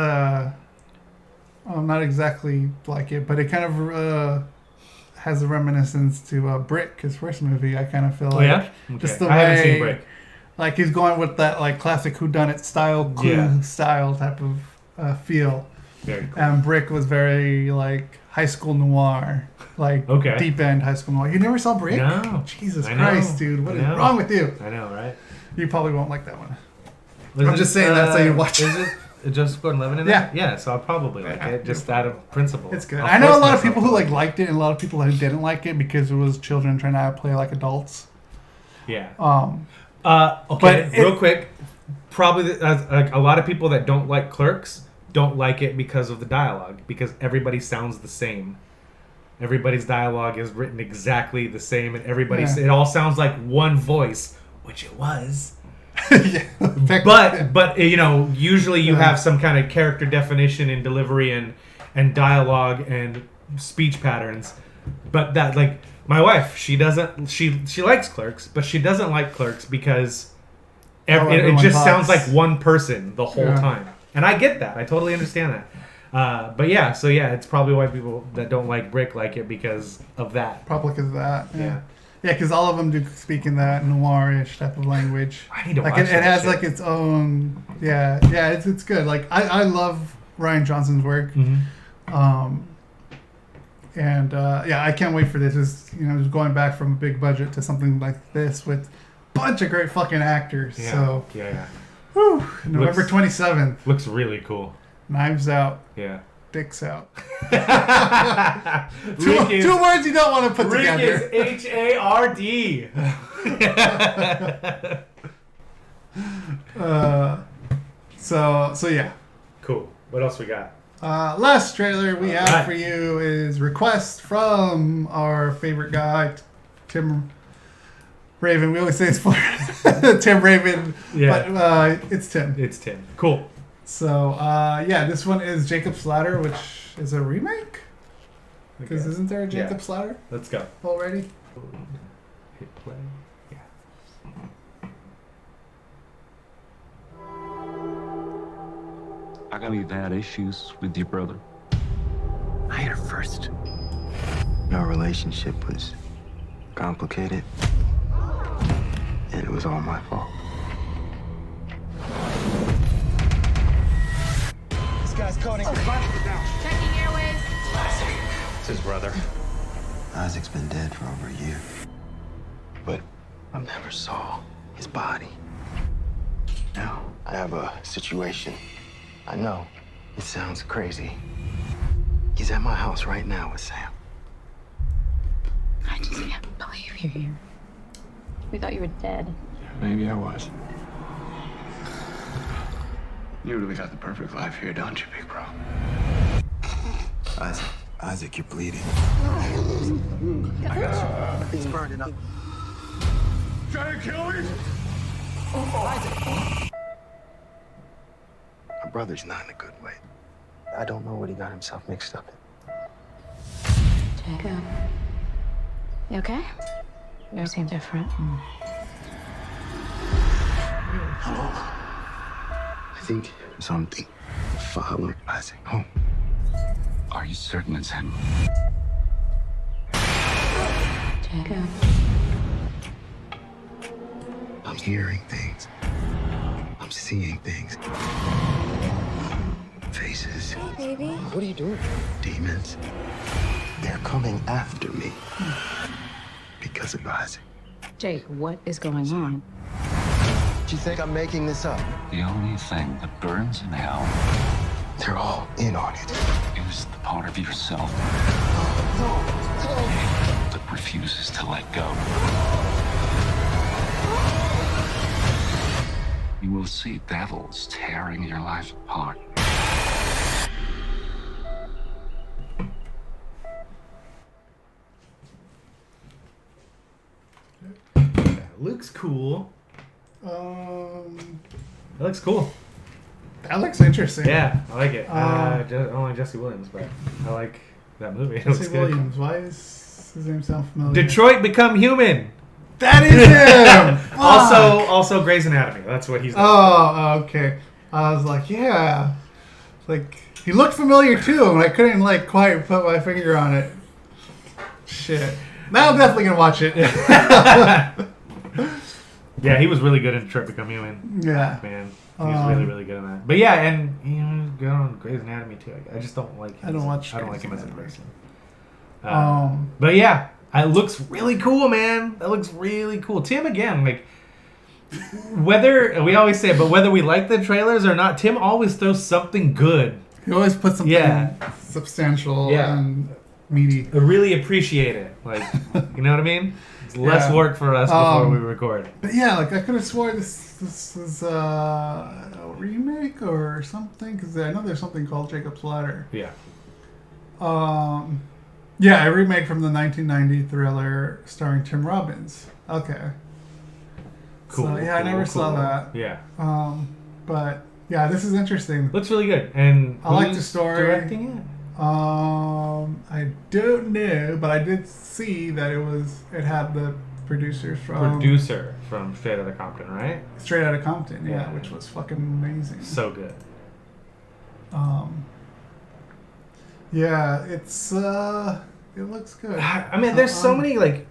Not exactly like it, but it kind of has a reminiscence to Brick, his first movie. I kind of feel like yeah? Okay. Just the I haven't seen way, Brick. like he's going with that like classic whodunit style, style type of feel. Very cool. And Brick was very like high school noir, like deep end high school noir. You never saw Brick? No. Jesus I Christ, know. dude, what I is know. wrong with you? I know, right? You probably won't like that one. Is I'm it, just saying that's how you watch it. Is it Joseph Gordon-Levitt in Yeah. it? Yeah, so I'll probably like it, just out of principle. It's good. I'll I know a force lot of myself people who to like liked it, and a lot of people who didn't like it because it was children trying to play like adults. Yeah. but Okay, real quick, probably like a lot of people that don't like Clerks don't like it because of the dialogue, because everybody sounds the same. Everybody's dialogue is written exactly the same, and it all sounds like one voice, which it was. But you know, usually you have some kind of character definition and delivery and dialogue and speech patterns. But that, like, my wife, she likes Clerks, but she doesn't like Clerks because it just sounds like one person the whole time. And I get that. I totally understand that. But yeah, so yeah, it's probably why people that don't like Brick like it because of that. Probably because of that. Yeah. Yeah, because all of them do speak in that noirish type of language. I need to like watch it that has shit. like its own. Yeah, it's good. Like I love Rian Johnson's work. Mm-hmm. And I can't wait for this. Just just going back from a big budget to something like this with a bunch of great fucking actors. Yeah. So yeah. Whew, November 27th. Looks really cool. Knives out. Yeah. Dicks out. Two words you don't want to put together. Rick is H-A-R-D. So yeah. Cool. What else we got? Last trailer we have for you is request from our favorite guy, Tim Raven. We always say it's for Tim Raven, but it's Tim. It's Tim. Cool. So this one is Jacob's Ladder, which is a remake. Because isn't there a Jacob's Ladder? Let's go. Already? Hit play. Yeah. I got we've had issues with your brother. I hit her first. Our relationship was complicated, and it was all my fault. This guy's coding. Checking airways. It's his brother. Isaac's been dead for over a year, but I never saw his body. Now, I have a situation. I know it sounds crazy. He's at my house right now with Sam. I just can't believe you're here. We thought you were dead. Maybe I was. You really got the perfect life here, don't you, big bro? Isaac, you're bleeding. I got you. He's burning up. Trying to kill me? Isaac. My brother's not in a good way. I don't know what he got himself mixed up in. Jacob. You okay? You seem different. Hello? I think something followed Isaac home. Are you certain it's him? Jacob. I'm hearing things. I'm seeing things. Faces. Hey, baby. What are you doing? Demons. They're coming after me. Because of Isaac. Jake, what is going on? Do you think I'm making this up? The only thing that burns in hell They're all in on it. is the part of yourself that refuses to let go. You will see devils tearing your life apart. Looks cool. That It looks cool. looks interesting. Yeah, I like it. I don't like Jesse Williams, but I like that movie. It looks Jesse good. Williams. Why is his name sound familiar? Detroit Become Human. That is him. Also Grey's Anatomy. That's what he's. Oh, okay. I was like, yeah. Like he looked familiar too, and I couldn't like quite put my finger on it. Shit. Now I'm definitely gonna watch it. Yeah, he was really good in Detroit Become Human. Yeah. Man. He was really, really good in that. But yeah, and he was good on Grey's Anatomy too. I just don't like him. I don't like him as a person. But yeah, it looks really cool, man. That looks really cool. Tim, again, like, whether, we always say it, but whether we like the trailers or not, Tim always throws something good. He always puts something substantial and meaty. I really appreciate it. Like, you know what I mean? It's less work for us before we record. But yeah, like I could have sworn this is a remake or something, because I know there's something called Jacob's Ladder. Yeah. Yeah, a remake from the 1990 thriller starring Tim Robbins. Okay. Cool. So, yeah, I never saw that. Yeah. But yeah, this is interesting. Looks really good, and I like the who's story. directing it? I don't know, but I did see that it had the producer from Straight Outta Compton, right? Straight Outta Compton, yeah, which was fucking amazing. So good. Yeah, it's it looks good. I mean, there's so many, like,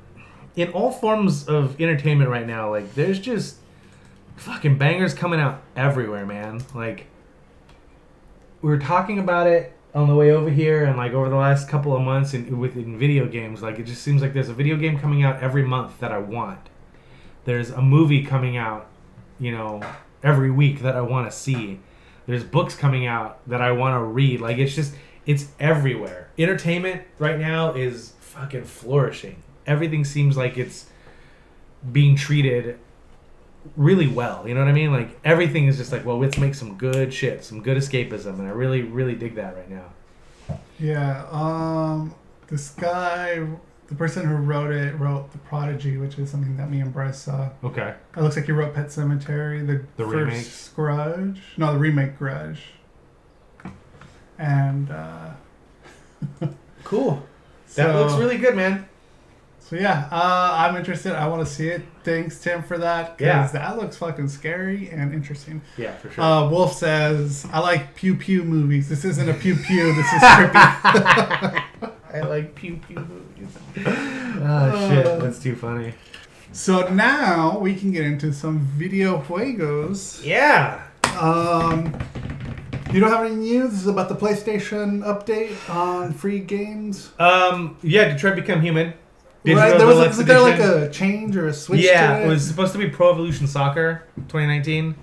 in all forms of entertainment right now, like, there's just fucking bangers coming out everywhere, man. Like, we were talking about it on the way over here, and like over the last couple of months in video games, like it just seems like there's a video game coming out every month that I want. There's a movie coming out, you know, every week that I want to see. There's books coming out that I want to read. Like it's everywhere. Entertainment right now is fucking flourishing. Everything seems like it's being treated really well, you know what I mean? Like everything is just like, well, let's make some good shit, some good escapism, and I really, really dig that right now. Yeah, this guy, the person who wrote The Prodigy, which is something that me and Bryce saw. Okay. It looks like he wrote Pet Sematary, the first remake? Grudge. No, the remake Grudge. And cool. That looks really good, man. So yeah, I'm interested. I want to see it. Thanks, Tim, for that. Because that looks fucking scary and interesting. Yeah, for sure. Wolf says, I like pew pew movies. This isn't a pew pew. This is trippy. I like pew pew movies. Oh, shit. That's too funny. So now we can get into some video juegos. Yeah. You don't have any news about the PlayStation update on free games? Yeah, Detroit Become Human. Right, was there like a change or a switch to it? It was supposed to be Pro Evolution Soccer 2019.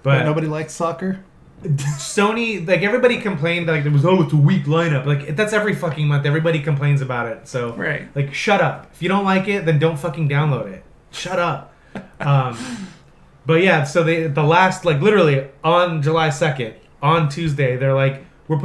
But nobody likes soccer? Sony, like everybody complained, like there was, it's a weak lineup. Like that's every fucking month. Everybody complains about it. So, like, shut up. If you don't like it, then don't fucking download it. Shut up. But yeah, so the last, like literally on July 2nd, on Tuesday, they're like, we're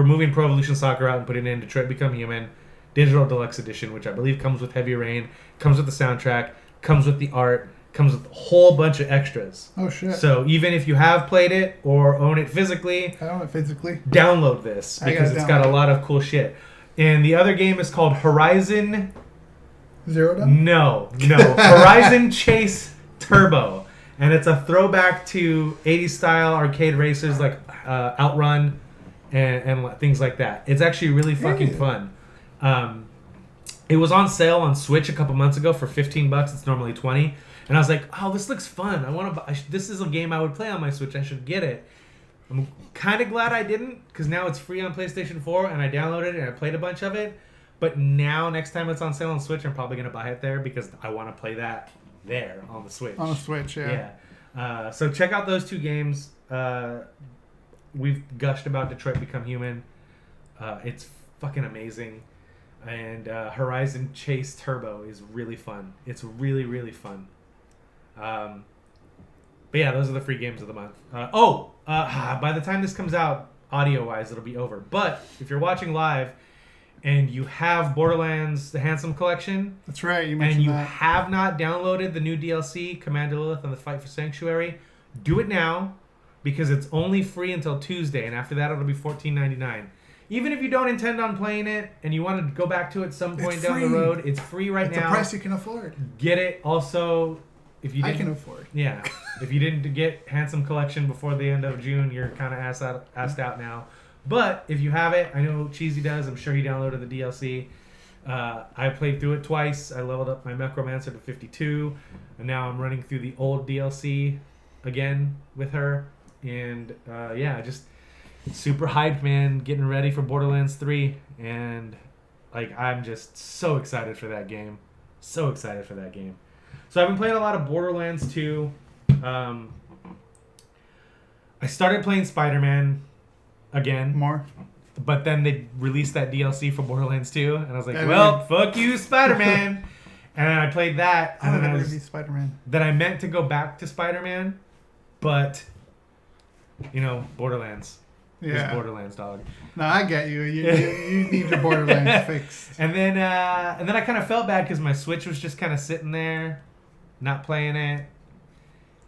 moving Pro Evolution Soccer out and putting it in Detroit Become Human Digital Deluxe Edition, which I believe comes with Heavy Rain, comes with the soundtrack, comes with the art, comes with a whole bunch of extras. Oh shit. So even if you have played it or own it physically, download this because it's got a lot of cool shit. And the other game is called Horizon Zero Dawn? No. Horizon Chase Turbo. And it's a throwback to 80s style arcade racers like Outrun and things like that. It's actually really fucking fun. It was on sale on Switch a couple months ago for $15. It's normally $20. And I was like, oh, this looks fun. I want to. This is a game I would play on my Switch. I should get it. I'm kind of glad I didn't because now it's free on PlayStation 4 and I downloaded it and I played a bunch of it. But now, next time it's on sale on Switch, I'm probably going to buy it there because I want to play that there on the Switch. On the Switch, yeah. Yeah. So check out those two games. We've gushed about Detroit Become Human. It's fucking amazing. And Horizon Chase Turbo is really fun. It's really, really fun. But yeah, those are the free games of the month. By the time this comes out, audio-wise, it'll be over. But if you're watching live and you have Borderlands: The Handsome Collection, that's right, you mentioned and you that. have not downloaded the new DLC, Commander Lilith and the Fight for Sanctuary, do it now because it's only free until Tuesday, and after that it'll be $14.99. Even if you don't intend on playing it and you want to go back to it some point down the road, it's free right now. It's a price you can afford. Get it. Also, if you didn't, I can afford. Yeah. If you didn't get Handsome Collection before the end of June, you're kind of asked out now. But if you have it, I know Cheesy does. I'm sure he downloaded the DLC. I played through it twice. I leveled up my Necromancer to 52. And now I'm running through the old DLC again with her. And just super hyped, man. Getting ready for Borderlands 3. And I'm just so excited for that game. So excited for that game. So I've been playing a lot of Borderlands 2. I started playing Spider-Man again. More. But then they released that DLC for Borderlands 2. And I was like, fuck you, Spider-Man. And then I played that. And then never be Spider-Man. Then I meant to go back to Spider-Man. But, Borderlands. Yeah. It's Borderlands, dog. No, I get you. You need your Borderlands fixed. And then I kind of felt bad because my Switch was just kind of sitting there, not playing it.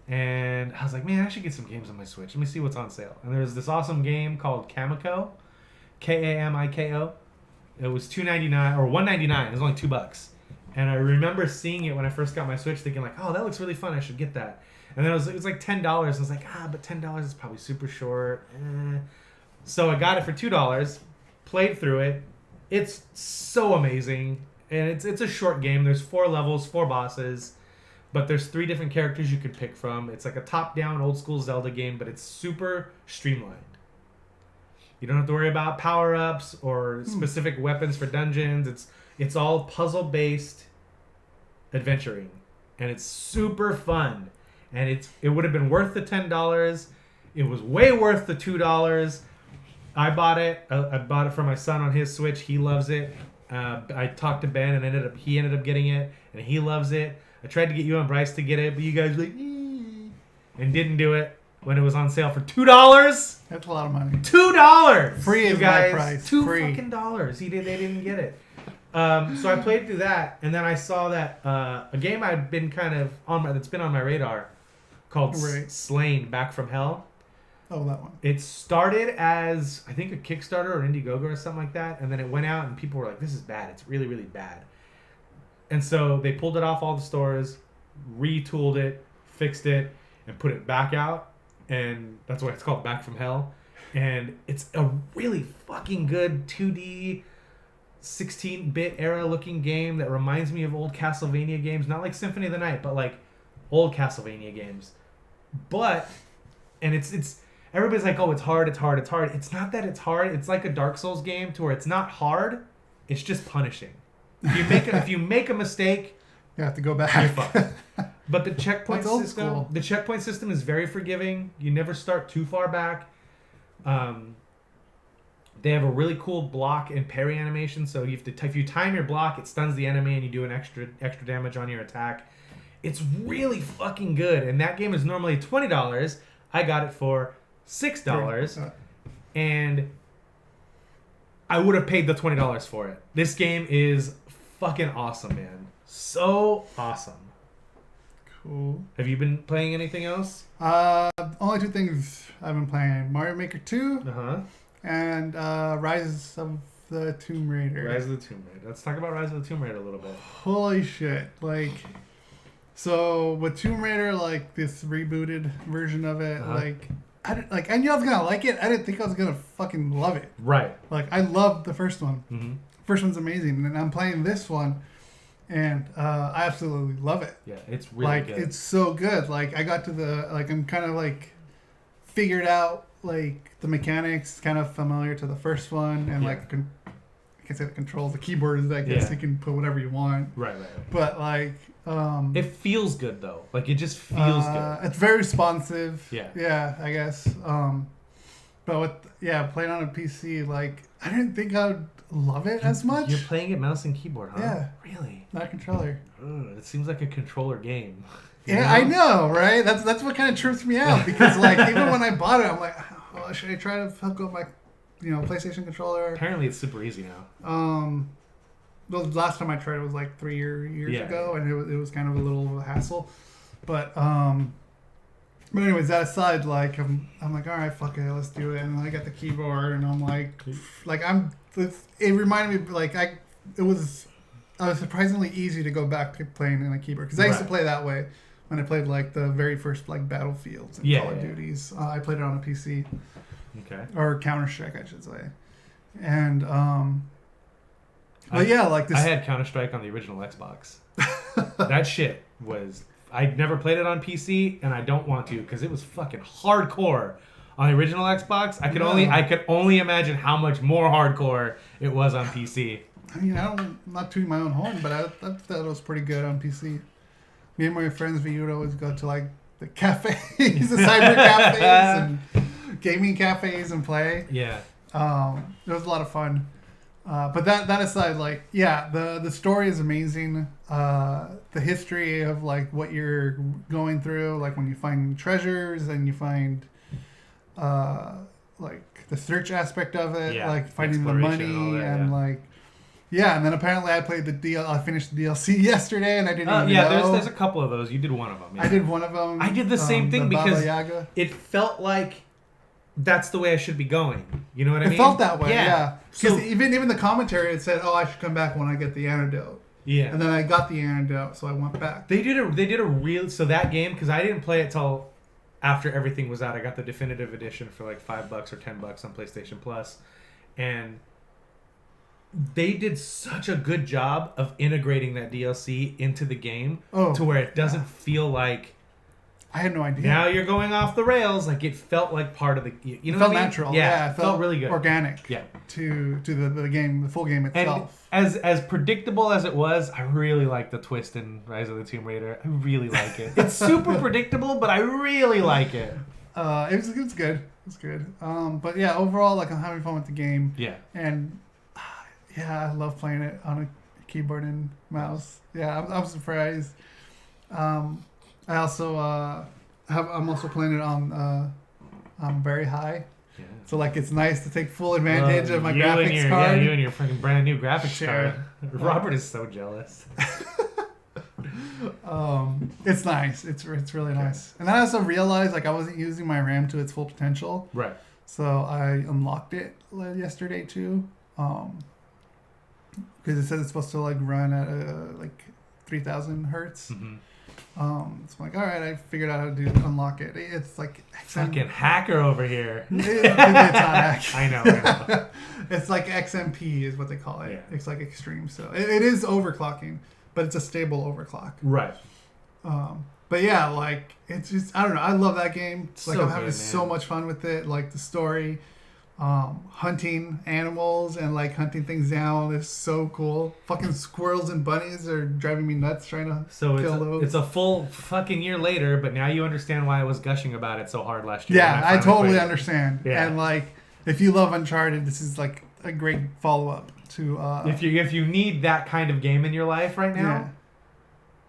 And I was like, man, I should get some games on my Switch. Let me see what's on sale. And there's this awesome game called Kamiko, Kamiko. It was $2.99 or $1.99. It was only $2. And I remember seeing it when I first got my Switch, thinking like, oh, that looks really fun. I should get that. And then it was like $10. I was like, but $10 is probably super short. So I got it for $2. Played through it. It's so amazing. And it's a short game. There's 4 levels, 4 bosses. But there's 3 different characters you could pick from. It's like a top-down, old-school Zelda game, but it's super streamlined. You don't have to worry about power-ups or specific weapons for dungeons. It's all puzzle-based adventuring. And it's super fun. And it would have been worth the $10. It was way worth the $2. I bought it. I bought it for my son on his Switch. He loves it. I talked to Ben, and he ended up getting it, and he loves it. I tried to get you and Bryce to get it, but you guys were like, and didn't do it when it was on sale for $2. That's a lot of money. $2. Free is my price. $2 Free. fucking dollars. They didn't get it. So I played through that, and then I saw that a game I'd been kind of that's been on my radar called Slain: Back from Hell. Oh, that one. It started as, I think, a Kickstarter or Indiegogo or something like that, and then it went out, and people were like, this is bad. It's really, really bad. And so they pulled it off all the stores, retooled it, fixed it, and put it back out, and that's why it's called Back from Hell. And it's a really fucking good 2D, 16-bit era looking game that reminds me of old Castlevania games. Not like Symphony of the Night, but like old Castlevania games. And it's everybody's like, oh, it's hard. It's not that it's hard. It's like a Dark Souls game to where it's not hard. It's just punishing. If you make a mistake, you have to go back. You're fucked. But the checkpoint That's old system, school. the checkpoint system is very forgiving. You never start too far back. They have a really cool block and parry animation. So you have to, if you time your block, it stuns the enemy and you do an extra damage on your attack. It's really fucking good, and that game is normally $20. I got it for $6, and I would have paid the $20 for it. This game is fucking awesome, man. So awesome. Cool. Have you been playing anything else? Only 2 things I've been playing: Mario Maker 2 and Rise of the Tomb Raider. Rise of the Tomb Raider. Let's talk about Rise of the Tomb Raider a little bit. Holy shit! Like, so with Tomb Raider, like this rebooted version of it, like I knew I was gonna like it. I didn't think I was gonna fucking love it. Right. Like, I loved the first one. Mm-hmm. First one's amazing, and I'm playing this one, and I absolutely love it. Yeah, it's really good. It's so good. Like, I got to the I'm kind of like figured out like the mechanics, kind of familiar to the first one, and I can say the controls, the keyboard is, I guess you can put whatever you want. Right. But like, it feels good though. Like, it just feels good. It's very responsive. Yeah, I guess. But with playing on a PC, like, I didn't think I would love it as much. You're playing it mouse and keyboard, huh? Yeah. Really? Not a controller. It seems like a controller game. Yeah, I know, right? That's what kind of trips me out, because like even when I bought it, I'm like, oh, should I try to hook up my PlayStation controller? Apparently, it's super easy now. The last time I tried it was like 3 years ago, and it was kind of a little hassle. But anyways, that aside, like I'm like, all right, fuck it, let's do it. And I got the keyboard, and I'm like it reminded me like I was surprisingly easy to go back to playing in a keyboard, because I used to play that way when I played like the very first like Battlefields and Call of Duties. I played it on a PC. Okay. Or Counter-Strike, I should say. And but yeah, like this. I had Counter-Strike on the original Xbox. That shit was. I never played it on PC, and I don't want to, because it was fucking hardcore on the original Xbox. I could only imagine how much more hardcore it was on PC. I mean, I'm not tooting my own horn, but I thought it was pretty good on PC. Me and my friends, we would always go to like the cafes, the cyber cafes, and gaming cafes, and play. Yeah. It was a lot of fun. But that aside, like, the story is amazing. The history of like what you're going through, like when you find treasures and you find like the search aspect of it, like finding the money and like. Yeah, and then apparently I finished the DLC yesterday, and I didn't even know. There's a couple of those. You did one of them. Yeah. I did one of them. I did the same thing because Yaga. It felt like that's the way I should be going. You know what I mean? It felt that way, yeah. Because So, even the commentary, it said, "Oh, I should come back when I get the antidote." Yeah. And then I got the antidote, so I went back. They did a real that game, because I didn't play it till after everything was out. I got the definitive edition for like $5 or $10 on PlayStation Plus, and they did such a good job of integrating that DLC into the game to where it doesn't feel like I had no idea. Now you're going off the rails. Like, it felt like part of the. You know, it felt what I mean? natural. Yeah, it felt really good, organic. Yeah. To the game, the full game itself. And as predictable as it was, I really like the twist in Rise of the Tomb Raider. I really like it. It's super predictable, but I really like it. It was good. It's good. But yeah, overall, like, I'm having fun with the game. Yeah. And I love playing it on a keyboard and mouse. Yeah, I'm surprised. I also I'm also playing it on very high. Yeah. So like, it's nice to take full advantage of my graphics card. Yeah, you and your freaking brand new graphics card. Robert is so jealous. It's nice. It's really nice. And then I also realized, like, I wasn't using my RAM to its full potential. Right. So I unlocked it yesterday too. Because it says it's supposed to like run at like 3,000 hertz. Mm-hmm. So I'm like, all right, I figured out how to unlock it. It's like fucking hacker over here. It's not hack. I know. It's like XMP is what they call it. Yeah. It's like extreme. So it is overclocking, but it's a stable overclock. Right. But yeah, like, it's just, I don't know. I love that game. Like, so I'm having good, so much fun with it. Like, the story, hunting animals and like hunting things down is so cool. Fucking squirrels and bunnies are driving me nuts trying to kill those. It's a full fucking year later, but now you understand why I was gushing about it so hard last year. Yeah, I totally understand. Yeah. And like, if you love Uncharted, this is like a great follow up to. If you need that kind of game in your life right now,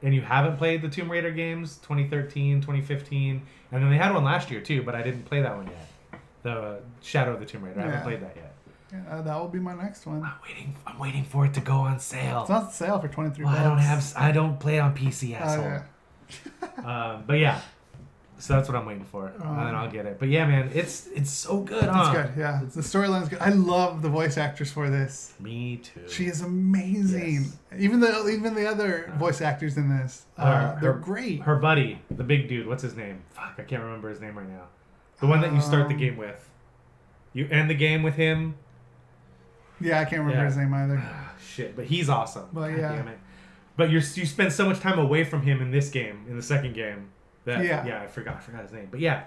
and you haven't played the Tomb Raider games, 2013, 2015, and then they had one last year too, but I didn't play that one yet. The Shadow of the Tomb Raider. I haven't played that yet. Yeah, that will be my next one. I'm waiting for it to go on sale. It's on sale for $23. Well, I don't play on PC, asshole. But yeah. So that's what I'm waiting for, and then I'll get it. But yeah, man, it's so good, huh? It's good, yeah. The storyline's good. I love the voice actress for this. Me too. She is amazing. Yes. Even the other voice actors in this, they're great. Her buddy, the big dude, what's his name? Fuck, I can't remember his name right now. The one that you start the game with. You end the game with him. Yeah, I can't remember his name either. Shit, but he's awesome. But God damn it. But you spend so much time away from him in this game, in the second game. I forgot his name. But yeah,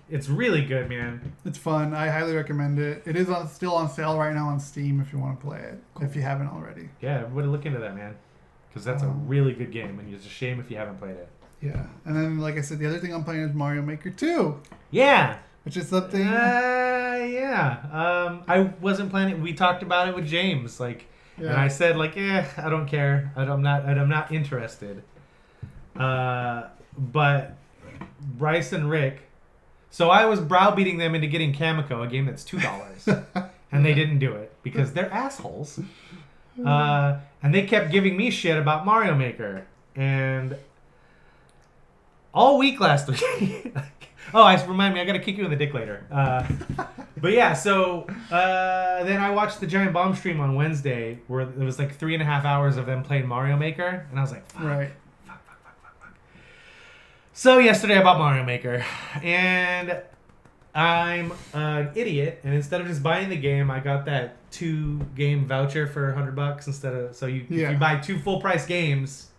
it's really good, man. It's fun. I highly recommend it. It is still on sale right now on Steam if you want to play it, if you haven't already. Yeah, everybody look into that, man. Because that's a really good game, and it's a shame if you haven't played it. Yeah. And then, like I said, the other thing I'm playing is Mario Maker 2. Yeah. Which is something... I wasn't playing it. We talked about it with James, and I said, I don't care. I'm not interested. But Bryce and Rick, so I was browbeating them into getting Kamiko, a game that's $2, and they didn't do it because they're assholes. And they kept giving me shit about Mario Maker, and all week last week. Remind me, I gotta kick you in the dick later. But yeah, so then I watched the Giant Bomb stream on Wednesday, where it was 3.5 hours of them playing Mario Maker, and I was like, fuck. Right. So yesterday I bought Mario Maker, and I'm an idiot, and instead of just buying the game, I got that 2-game voucher for $100 instead of... So if you buy 2 full-price games,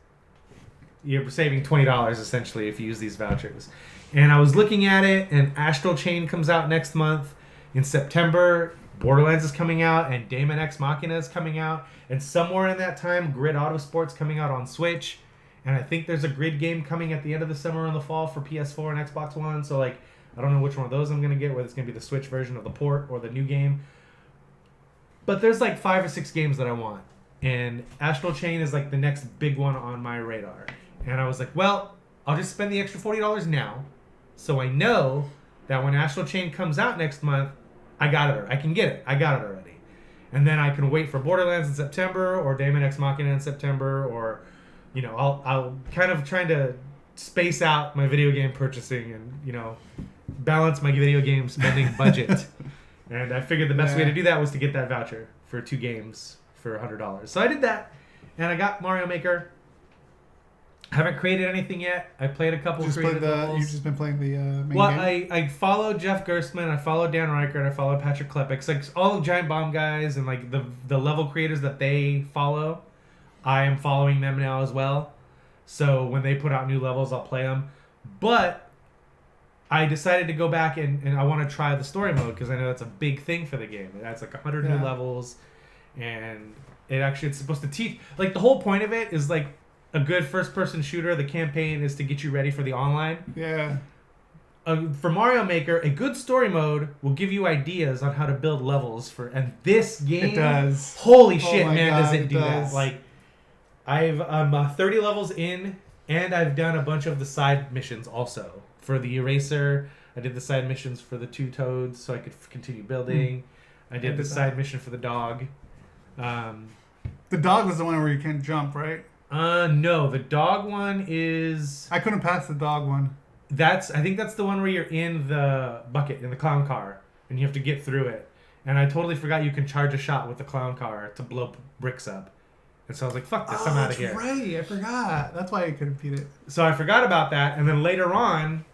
you're saving $20 essentially if you use these vouchers. And I was looking at it, and Astral Chain comes out next month. In September, Borderlands is coming out, and Daemon X Machina is coming out. And somewhere in that time, Grid Autosport's coming out on Switch. And I think there's a Grid game coming at the end of the summer and the fall for PS4 and Xbox One. So, I don't know which one of those I'm going to get, whether it's going to be the Switch version of the port or the new game. But there's 5 or 6 games that I want. And Astral Chain is the next big one on my radar. And I was like, well, I'll just spend the extra $40 now. So I know that when Astral Chain comes out next month, I got it. I can get it. I got it already. And then I can wait for Borderlands in September or Daemon X Machina in September, or, I'll kind of trying to space out my video game purchasing and, balance my video game spending budget. And I figured the best way to do that was to get that voucher for 2 games for $100. So I did that, and I got Mario Maker. Haven't created anything yet. I played a couple creative levels. You've just been playing the main game? I followed Jeff Gerstmann, I followed Dan Reichert, I followed Patrick Klepek. All the Giant Bomb guys and the level creators that they follow, I am following them now as well. So when they put out new levels, I'll play them. But I decided to go back and I want to try the story mode because I know that's a big thing for the game. It adds 100 new levels, and it's supposed to teach. The whole point of it is a good first-person shooter. The campaign is to get you ready for the online. Yeah. For Mario Maker, a good story mode will give you ideas on how to build levels for. And this game, it does. Holy shit, man! Does it do that? I'm 30 levels in, and I've done a bunch of the side missions also for the Eraser. I did the side missions for the 2 toads, so I could continue building. I did the side mission for the dog. The dog was the one where you can't jump, right? No, the dog one is... I couldn't pass the dog one. I think that's the one where you're in the bucket, in the clown car, and you have to get through it. And I totally forgot you can charge a shot with the clown car to blow bricks up. And so I was like, fuck this, I'm out of here. That's right, I forgot. That's why I couldn't beat it. So I forgot about that, and then later on,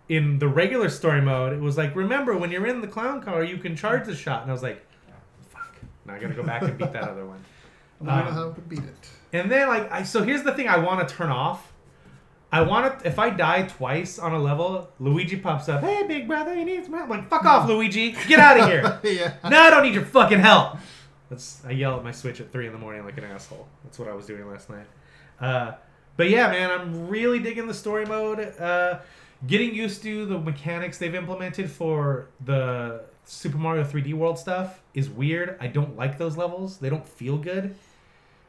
in the regular story mode, it was remember, when you're in the clown car, you can charge the shot. And I was like, fuck. Now I gotta go back and beat that other one. I don't know how to beat it. And then, so here's the thing I want to turn off. I want to, if I die twice on a level, Luigi pops up, hey, big brother, you need some help? I'm like, fuck off, Luigi. Get out of here. Yeah. No, I don't need your fucking help. I yell at my Switch at 3 in the morning like an asshole. That's what I was doing last night. But yeah, man, I'm really digging the story mode. Getting used to the mechanics they've implemented for the Super Mario 3D World stuff is weird. I don't like those levels. They don't feel good.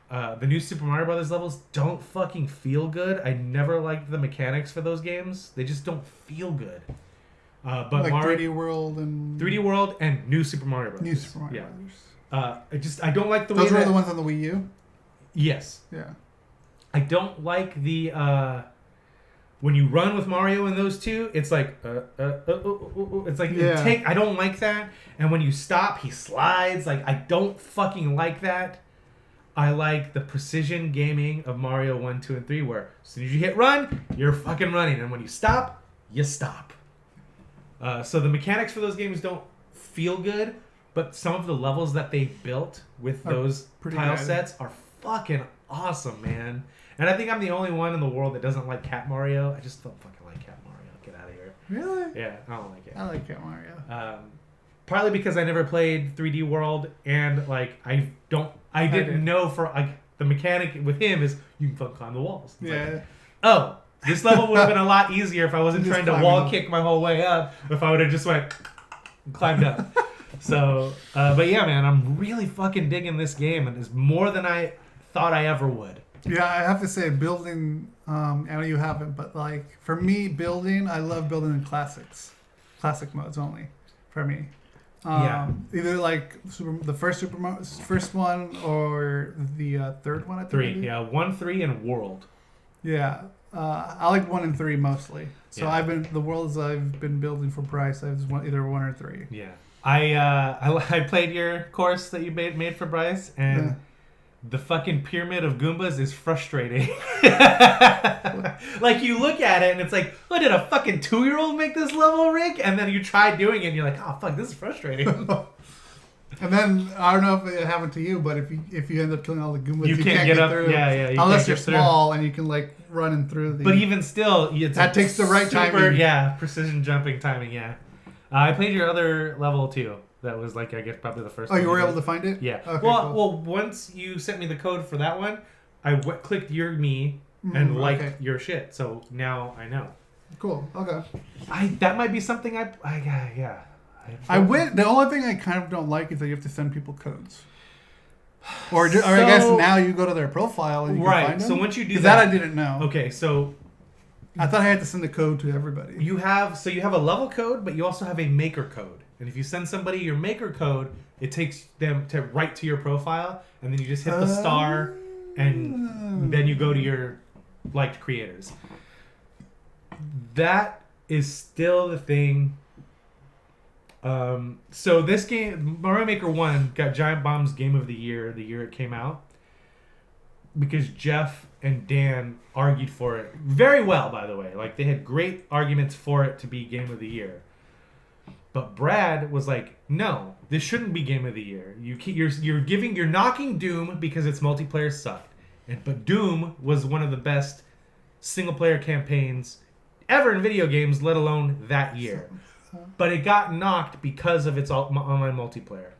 the new Super Mario Brothers levels don't fucking feel good. I never liked the mechanics for those games. They just don't feel good. But like Mario, 3D World and New Super Mario Brothers. New Super Mario Brothers. I don't like the way those were the ones on the Wii U. Yes. Yeah. I don't like the when you run with Mario in those two, it's like it's like I don't like that. And when you stop, he slides. Like I don't fucking like that. I like the precision gaming of Mario 1, 2, and 3, where as soon as you hit run, you're fucking running, and when you stop, you stop. So the mechanics for those games don't feel good, but some of the levels that they built with those tile sets are fucking awesome, man. And I think I'm the only one in the world that doesn't like Cat Mario. I just don't fucking like Cat Mario. Get out of here. Really? Yeah, I don't like it. I like Cat Mario. Partly because I never played 3D World, and like I didn't know for like the mechanic with him is you can fucking climb the walls. It's like, oh, this level would have been a lot easier if I wasn't trying to wall kick my whole way up. If I would have just went and climbed up. So, but yeah, man, I'm really fucking digging this game, and it's more than I thought I ever would. Yeah, I have to say, building. I know you haven't, but like for me, building, I love building in classic modes only. For me, either like the first one or the third one. I think 3, 1, 3, and World. Yeah, I like 1 and 3 mostly. So Yeah. the worlds I've been building for Bryce, I was either 1 or 3. Yeah, I played your course that you made for Bryce, and the fucking pyramid of Goombas is frustrating. Like you look at it and it's like, oh, did a fucking 2-year-old make this level, Rick? And then you try doing it and you're like, oh fuck, this is frustrating. And then I don't know if it happened to you, but if you end up killing all the Goombas, you can't get up through. Yeah, unless you're small and you can like run through the. But even still, that takes the right timing. Yeah, precision jumping timing. Yeah, I played your other level too. That was like, I guess, probably the first. Oh, you were able to find it? Yeah. Okay, well, once you sent me the code for that one, I clicked your me and liked your shit. So now I know. Cool. Okay. That might be something I The only thing I kind of don't like is that you have to send people codes. Or I guess now you go to their profile and you can find them. So once you do that, I didn't know. Okay, so I thought I had to send the code to everybody. You have a level code, but you also have a maker code. And if you send somebody your maker code, it takes them right to your profile, and then you just hit the star, and then you go to your liked creators. That is still the thing. So this game, Mario Maker 1, got Giant Bomb's Game of the year it came out, because Jeff and Dan argued for it very well, by the way. Like, they had great arguments for it to be Game of the Year. But Brad was like, no, this shouldn't be Game of the Year. You're knocking Doom because its multiplayer sucked. But Doom was one of the best single player campaigns ever in video games, let alone that year. But it got knocked because of its online multiplayer.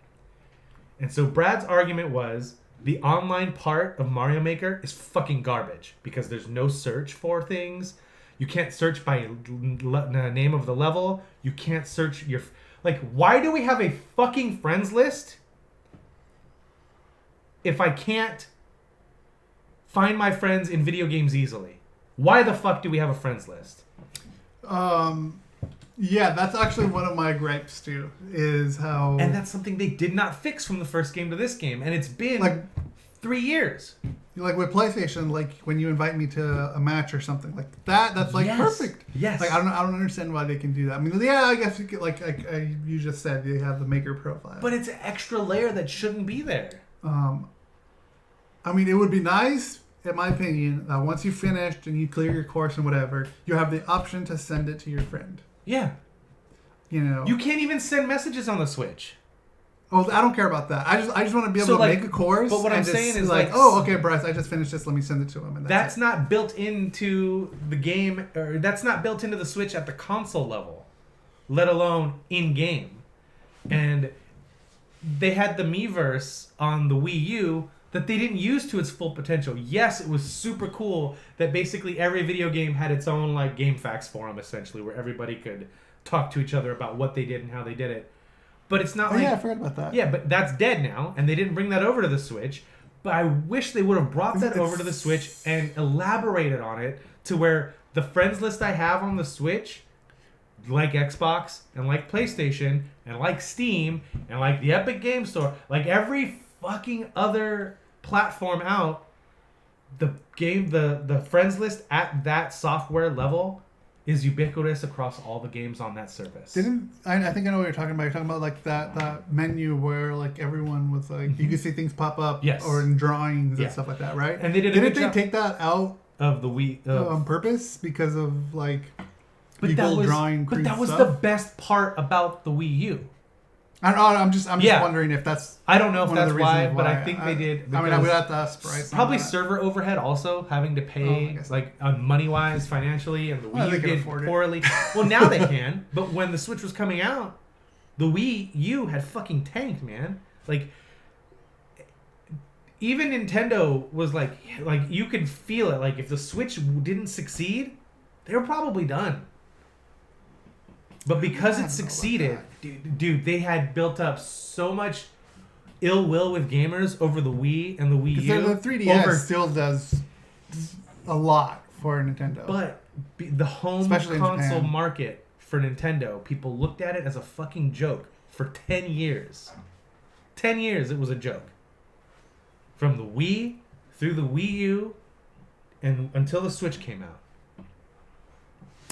And so Brad's argument was the online part of Mario Maker is fucking garbage because there's no search for things. You can't search by name of the level. You can't search your... Like, why do we have a fucking friends list if I can't find my friends in video games easily? Why the fuck do we have a friends list? Yeah, that's actually one of my gripes too, is how... And that's something they did not fix from the first game to this game. And it's been like 3 years. Like with PlayStation, like when you invite me to a match or something like that, that's like perfect. Yes. Like I don't understand why they can do that. I mean, yeah, I guess you could, like you just said, they have the maker profile. But it's an extra layer that shouldn't be there. I mean, it would be nice, in my opinion, that once you finished and you clear your course and whatever, you have the option to send it to your friend. Yeah. You know. You can't even send messages on the Switch. Oh, I don't care about that. I just want to be able to make a course. But what I'm saying is like, oh, okay, Bryce, I just finished this. Let me send it to him. And that's not built into the game, or that's not built into the Switch at the console level, let alone in game. And they had the Miiverse on the Wii U that they didn't use to its full potential. Yes, it was super cool that basically every video game had its own like game facts forum, essentially, where everybody could talk to each other about what they did and how they did it. But it's not like... yeah, I forgot about that. Yeah, but that's dead now, and they didn't bring that over to the Switch. But I wish they would have brought that over to the Switch and elaborated on it to where the friends list I have on the Switch, like Xbox and like PlayStation and like Steam and like the Epic Game Store, like every fucking other platform out, the friends list at that software level is ubiquitous across all the games on that service. I think I know what you're talking about. You're talking about like that menu where like everyone was like you could see things pop up, or in drawings and stuff like that, right? And they didn't they take that out of the Wii on purpose because of like but people that was, drawing. But that was stuff? the best part about the Wii U. I don't know, I'm just wondering if that's. I don't know if one of that's the why, reasons but I think they did. I mean, I would have to ask Bryce. Probably server overhead also, having to pay money wise, financially, and the Wii U did poorly. Well, now they can, but when the Switch was coming out, the Wii U had fucking tanked, man. Like, even Nintendo was like you could feel it. Like, if the Switch didn't succeed, they were probably done. But because it succeeded, dude, they had built up so much ill will with gamers over the Wii and the Wii U. The 3DS still does a lot for Nintendo. But the home console market for Nintendo, people looked at it as a fucking joke for 10 years. 10 years it was a joke. From the Wii through the Wii U and until the Switch came out.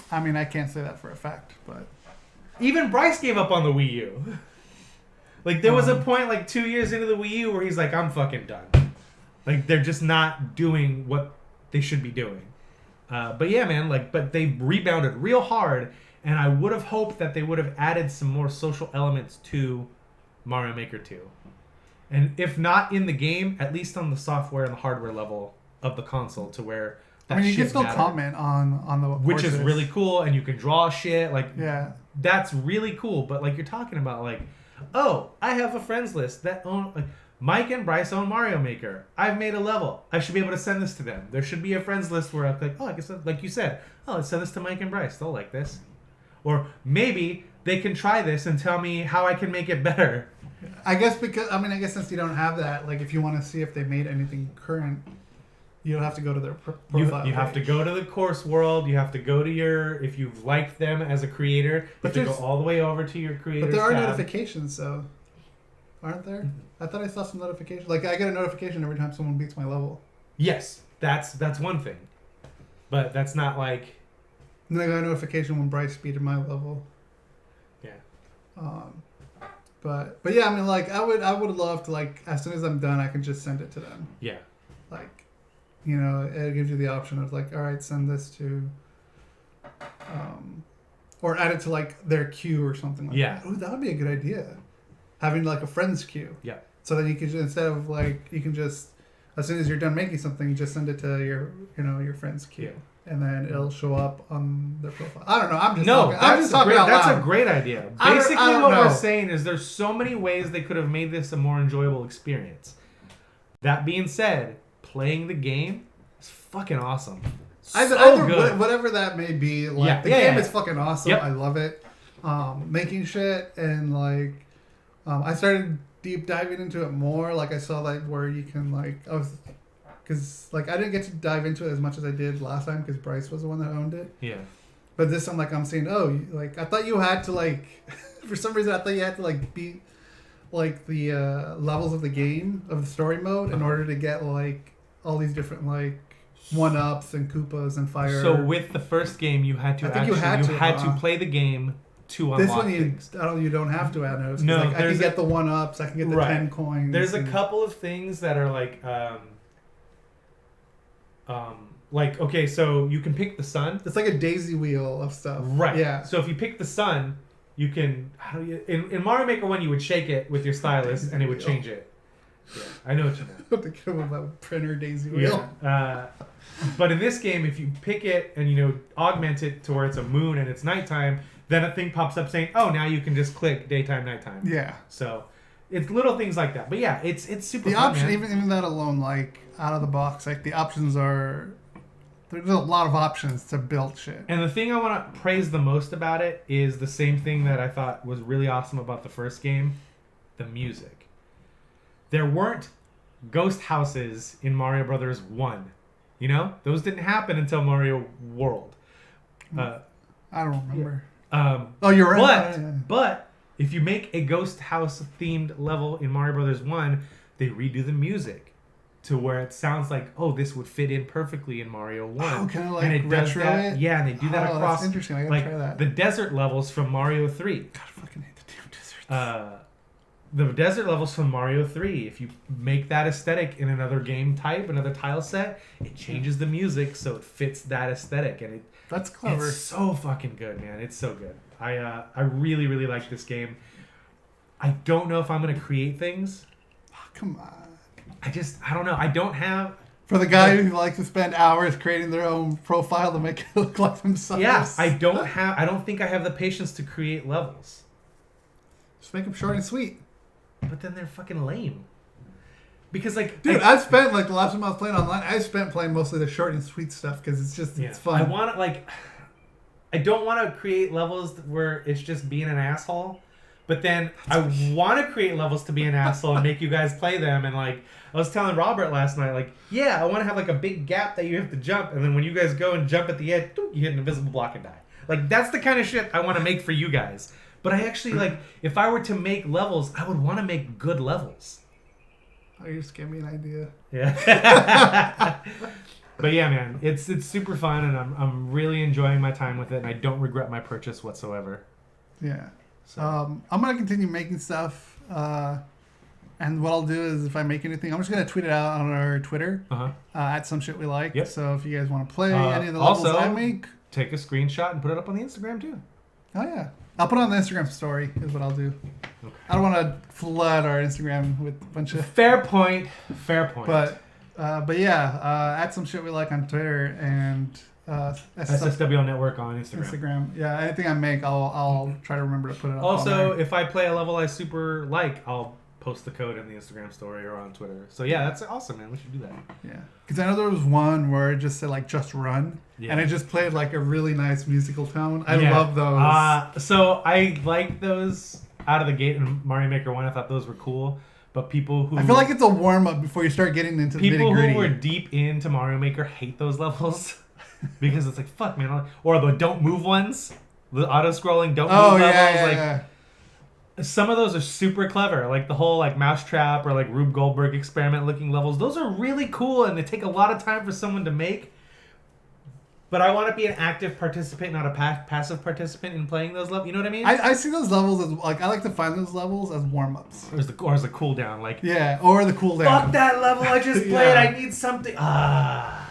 I mean, I can't say that for a fact, but... Even Bryce gave up on the Wii U. Like, there was a point, like, 2 years into the Wii U where he's like, I'm fucking done. Like, they're just not doing what they should be doing. But yeah, man, like, but they rebounded real hard, and I would have hoped that they would have added some more social elements to Mario Maker 2. And if not in the game, at least on the software and the hardware level of the console, to where that you can still mattered. comment on the Which is really cool, and you can draw shit, like, yeah, that's really cool. But like, you're talking about, like, oh, I have a friends list that own, like, Mike and Bryce own Mario Maker. I've made a level. I should be able to send this to them. There should be a friends list where I'm like, oh, I guess, like you said, oh, let's send this to Mike and Bryce. They'll like this. Or maybe they can try this and tell me how I can make it better. I guess since you don't have that, like, if you want to see if they made anything current, you'll have to go to their profile. You have to go to the course world. You have to go to your, if you've liked them as a creator, you have to go all the way over to your creators. But there are tab. notifications, though. Aren't there? I thought I saw some notifications. Like, I get a notification every time someone beats my level. Yes, that's one thing. But that's not like... And I got a notification when Bryce beat my level. Yeah. But yeah, I mean, like, I would love to, like, as soon as I'm done, I can just send it to them. Yeah. Like, you know, it gives you the option of, like, all right, send this to... or add it to, like, their queue or something like that. Ooh, that would be a good idea. Having, like, a friends queue. Yeah. So then you can just, instead of, like, you can just, as soon as you're done making something, just send it to your, you know, your friends queue. Yeah. And then it'll show up on their profile. I don't know. I'm just talking out loud. That's a great idea. Basically, what we're saying is there's so many ways they could have made this a more enjoyable experience. That being said, playing the game is fucking awesome. Either whatever that may be, like, the game is fucking awesome. Yep. I love it. Making shit and, like, I started deep diving into it more. Like, I saw, like, where you can, like, because, like, I didn't get to dive into it as much as I did last time because Bryce was the one that owned it. Yeah. But this time, like, I'm seeing, like, I thought you had to, like, for some reason, I thought you had to, like, beat, like, the levels of the game, of the story mode, in order to get, like, all these different, like, 1-ups and Koopas and fire. So with the first game, you had to play the game to unlock this one things. You don't have to add those. No, like, I can get the 1-ups, I can get the 10 coins. There's a couple of things that are like, okay, so you can pick the sun. It's like a daisy wheel of stuff. Right. Yeah. So if you pick the sun, you can, in Mario Maker 1, you would shake it with your stylus and it would change it. Yeah, I know what you meant. What they call about printer daisy wheel. Yeah. But in this game, if you pick it and, you know, augment it to where it's a moon and it's nighttime, then a thing pops up saying, oh, now you can just click daytime, nighttime. Yeah. So it's little things like that. But yeah, it's super the fun, option, man. even that alone, like, out of the box, like, the options are, there's a lot of options to build shit. And the thing I want to praise the most about it is the same thing that I thought was really awesome about the first game, the music. There weren't ghost houses in Mario Brothers 1. You know? Those didn't happen until Mario World. I don't remember. Oh, you're right. But if you make a ghost house themed level in Mario Brothers 1, they redo the music to where it sounds like, oh, this would fit in perfectly in Mario 1. Oh, kind of like and it does retro that. it? Yeah, and they do that Oh, across that's interesting. I gotta like try that. the desert levels from Mario 3. God, I fucking hate the damn deserts. The desert levels from Mario 3, if you make that aesthetic in another game type, another tile set, it changes the music so it fits that aesthetic, and that's clever. It's so fucking good, man. It's so good. I really, really like this game. I don't know if I'm gonna create things. Oh, come on. I don't know. I don't have. For the guy who likes to spend hours creating their own profile to make it look like themselves. Yeah, I don't think I have the patience to create levels. Just make them short and sweet. But then they're fucking lame. Because like, dude, I spent like the last time I was playing online, I spent playing mostly the short and sweet stuff because it's just it's fun. I don't want to create levels where it's just being an asshole. But then I want to create levels to be an asshole and make you guys play them. And like, I was telling Robert last night, like, yeah, I want to have like a big gap that you have to jump. And then when you guys go and jump at the edge, you hit an invisible block and die. Like, that's the kind of shit I want to make for you guys. But I actually, like, if I were to make levels, I would want to make good levels. Oh, you just gave me an idea. Yeah. But yeah, man, it's super fun, and I'm really enjoying my time with it, and I don't regret my purchase whatsoever. Yeah. So I'm gonna continue making stuff, and what I'll do is if I make anything, I'm just gonna tweet it out on our Twitter at some shit we like. Yep. So if you guys want to play any of the levels I make, take a screenshot and put it up on the Instagram too. Oh yeah, I'll put it on the Instagram story is what I'll do. Okay. I don't want to flood our Instagram with a bunch of fair point. But yeah, add some shit we like on Twitter and SSWL Network on Instagram. Yeah, anything I make, I'll try to remember to put it up. Also, if I play a level I super like, I'll post the code in the Instagram story or on Twitter. So yeah, that's awesome, man. We should do that. Yeah, because I know there was one where it just said like just run, and it just played like a really nice musical tone. I love those. So I like those out of the gate in Mario Maker 1. I thought those were cool. But people who... I feel like it's a warm-up before you start getting into the nitty-gritty. People who are deep into Mario Maker hate those levels. Because it's like, fuck, man. Or the don't move ones. The auto-scrolling don't move levels. Some of those are super clever. Like the whole like Mousetrap or like Rube Goldberg experiment-looking levels. Those are really cool, and they take a lot of time for someone to make. But I want to be an active participant, not a passive participant in playing those levels. You know what I mean? I see those levels as like I like to find those levels as warm-ups. Or as the cooldown, like or the cooldown. Fuck that level I just played. I need something.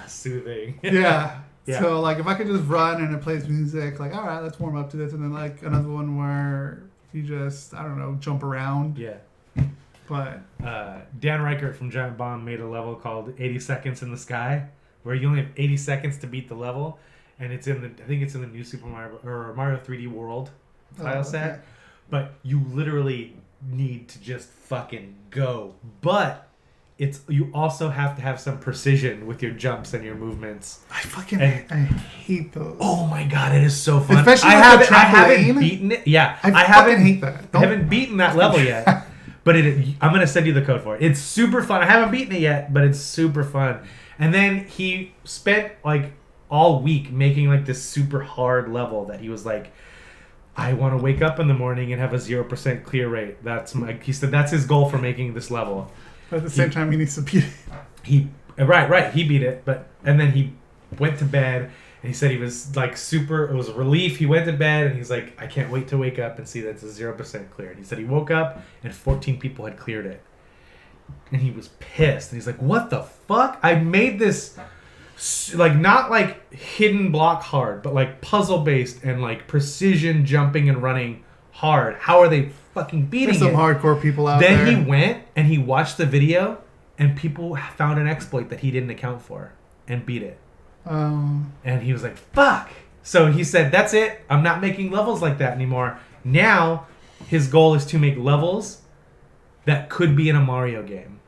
Soothing. Yeah. So like if I could just run and it plays music, like all right, let's warm up to this, and then like another one where you just jump around. Yeah. But Dan Reichert from Giant Bomb made a level called 80 Seconds in the Sky, where you only have 80 seconds to beat the level, and I think it's in the new Super Mario or Mario 3D World tile set. But you literally need to just fucking go. But you also have to have some precision with your jumps and your movements. I hate those. Oh my god, it is so fun. Especially I haven't beaten it. Yeah, I hate that. I haven't beaten that level yet. But I'm gonna send you the code for it. It's super fun. I haven't beaten it yet, but it's super fun. And then he spent like all week making like this super hard level that he was like, I want to wake up in the morning and have a 0% clear rate. He said that's his goal for making this level. But at the same time, he needs to beat it. He beat it, and then he went to bed and he said he was like it was a relief. He went to bed and he's like, I can't wait to wake up and see that it's a 0% clear. And he said he woke up and 14 people had cleared it. And he was pissed. And he's like, what the fuck? I made this, like, not like hidden block hard, but like puzzle based and like precision jumping and running hard. How are they fucking beating it? There's some hardcore people out there. Then he went and he watched the video, and people found an exploit that he didn't account for and beat it. And he was like, fuck. So he said, that's it. I'm not making levels like that anymore. Now his goal is to make levels that could be in a Mario game.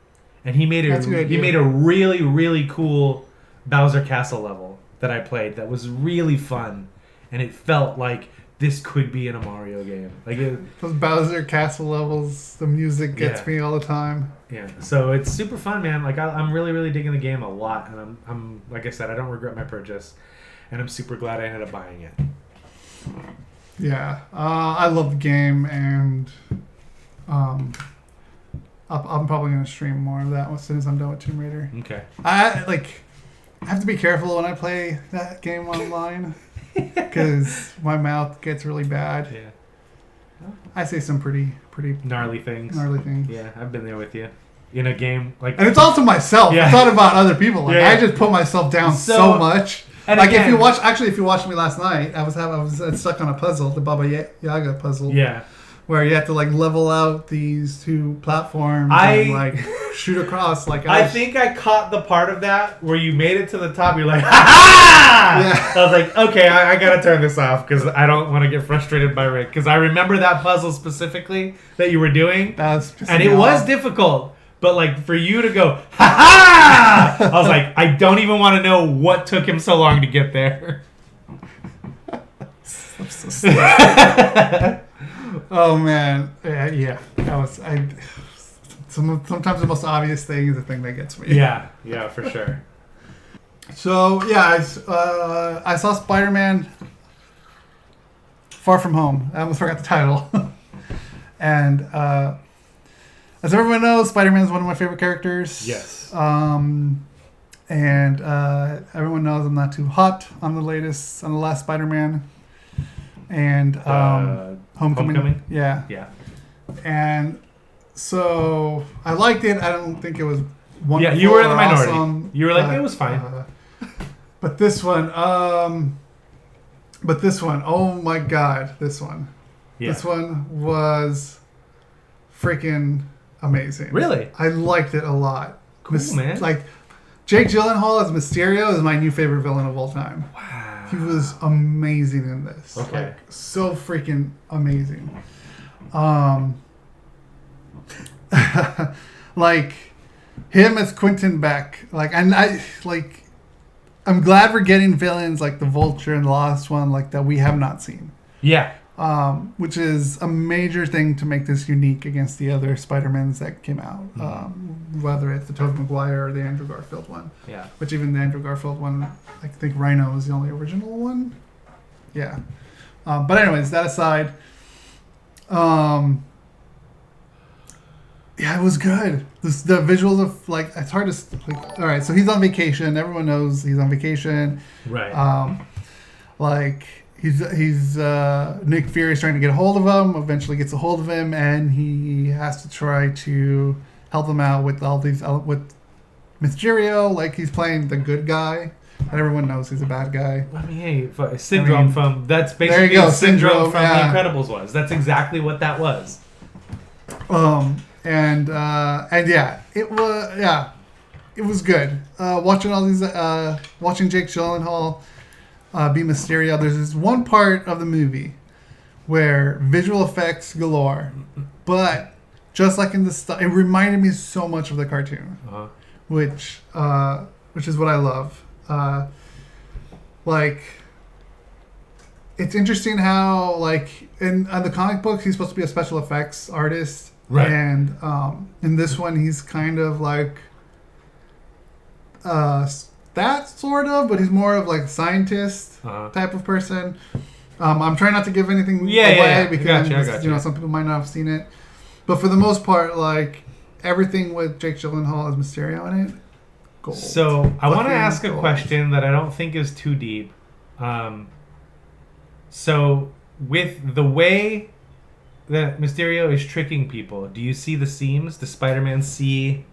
And he made a really, really cool Bowser Castle level that I played that was really fun. And it felt like this could be in a Mario game. Like those Bowser Castle levels, the music gets me all the time. Yeah, so it's super fun, man. Like I'm really, really digging the game a lot, and I'm like I said, I don't regret my purchase, and I'm super glad I ended up buying it. Yeah, I love the game, and I'm probably gonna stream more of that as soon as I'm done with Tomb Raider. Okay. I have to be careful when I play that game online because my mouth gets really bad. Yeah. I say some pretty gnarly things. Yeah, I've been there with you. In a game like, and it's also myself. Yeah. It's not about other people. Like, Yeah. I just put myself down so much. And like again, if you watched me last night, I was stuck on a puzzle, the Baba Yaga puzzle. Yeah. Where you have to like level out these two platforms and like shoot across. Like I think I caught the part of that where you made it to the top. You're like, ha ha! Yeah. I was like, okay, I gotta turn this off because I don't want to get frustrated by Rick. Because I remember that puzzle specifically that you were doing, and it was difficult. But like for you to go, ha ha! I was like, I don't even want to know what took him so long to get there. I'm so sorry. Oh man, yeah. That was sometimes the most obvious thing is the thing that gets me. Yeah, for sure. So yeah, I saw Spider-Man Far From Home. I almost forgot the title. And as everyone knows, Spider-Man is one of my favorite characters. Yes. And everyone knows I'm not too hot on the last Spider-Man. And Homecoming. Yeah. And so I liked it. I don't think it was wonderful. Yeah, you were in the minority. Awesome, you were like, it was fine. But this one, oh my god, this one. Yeah. This one was freaking amazing. Really? I liked it a lot. Cool, man. Like, Jake Gyllenhaal as Mysterio is my new favorite villain of all time. Wow. He was amazing in this. Okay. Like, so freaking amazing. Like, him as Quentin Beck. Like, and I'm glad we're getting villains like the Vulture and the last one, like, that we have not seen. Yeah. Which is a major thing to make this unique against the other Spider-Mans that came out. Whether it's the Tobey Maguire or the Andrew Garfield one. Yeah. Which even the Andrew Garfield one, I think Rhino was the only original one. Yeah. But anyways, that aside, yeah, it was good. The visuals of, like, it's hard to, like, all right, so he's on vacation. Everyone knows he's on vacation. Right. Like, he's Nick Fury's trying to get a hold of him, eventually gets a hold of him, and he has to try to help him out with all these, with Mysterio. Like, he's playing the good guy, and everyone knows he's a bad guy. I mean, hey, Syndrome from, that's basically there you go, Syndrome from yeah. The Incredibles was. That's exactly what that was. And yeah, it was good. Watching all these, watching Jake Gyllenhaal be Mysterio. There's this one part of the movie where visual effects galore, but just like in the it reminded me so much of the cartoon, which is what I love. Like, it's interesting how, like, in the comic books he's supposed to be a special effects artist. Right. And in this one, he's kind of like that sort of, but he's more of like a scientist type of person. I'm trying not to give anything away because I got you. Some people might not have seen it. But for the most part, like, everything with Jake Gyllenhaal as Mysterio in it, gold. So I want to Fucking ask a gold. question that I don't think is too deep. So with the way that Mysterio is tricking people, do you see the seams? Does Spider-Man see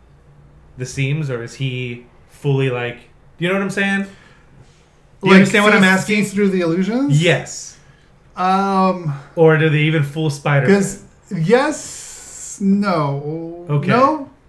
the seams, or is he fully, like, you know what I'm saying? Do you understand what I'm asking? Sees through the illusions? Yes. Or do they even fool Spider-Man? Because yes, no. Okay.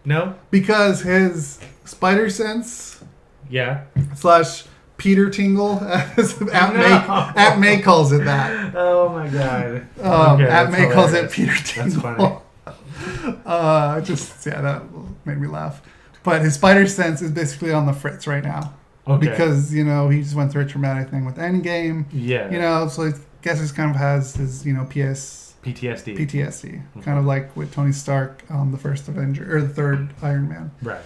No? Because his spider sense. Yeah. / Peter Tingle, as Aunt May calls it that. Oh my god. Aunt May calls it Peter Tingle. That's funny. That made me laugh. But his spider sense is basically on the fritz right now. Okay. Because, he just went through a traumatic thing with Endgame. Yeah. So he's guess he kind of has his, PTSD. PTSD, kind of like with Tony Stark on the first Avenger or the third Iron Man. Right.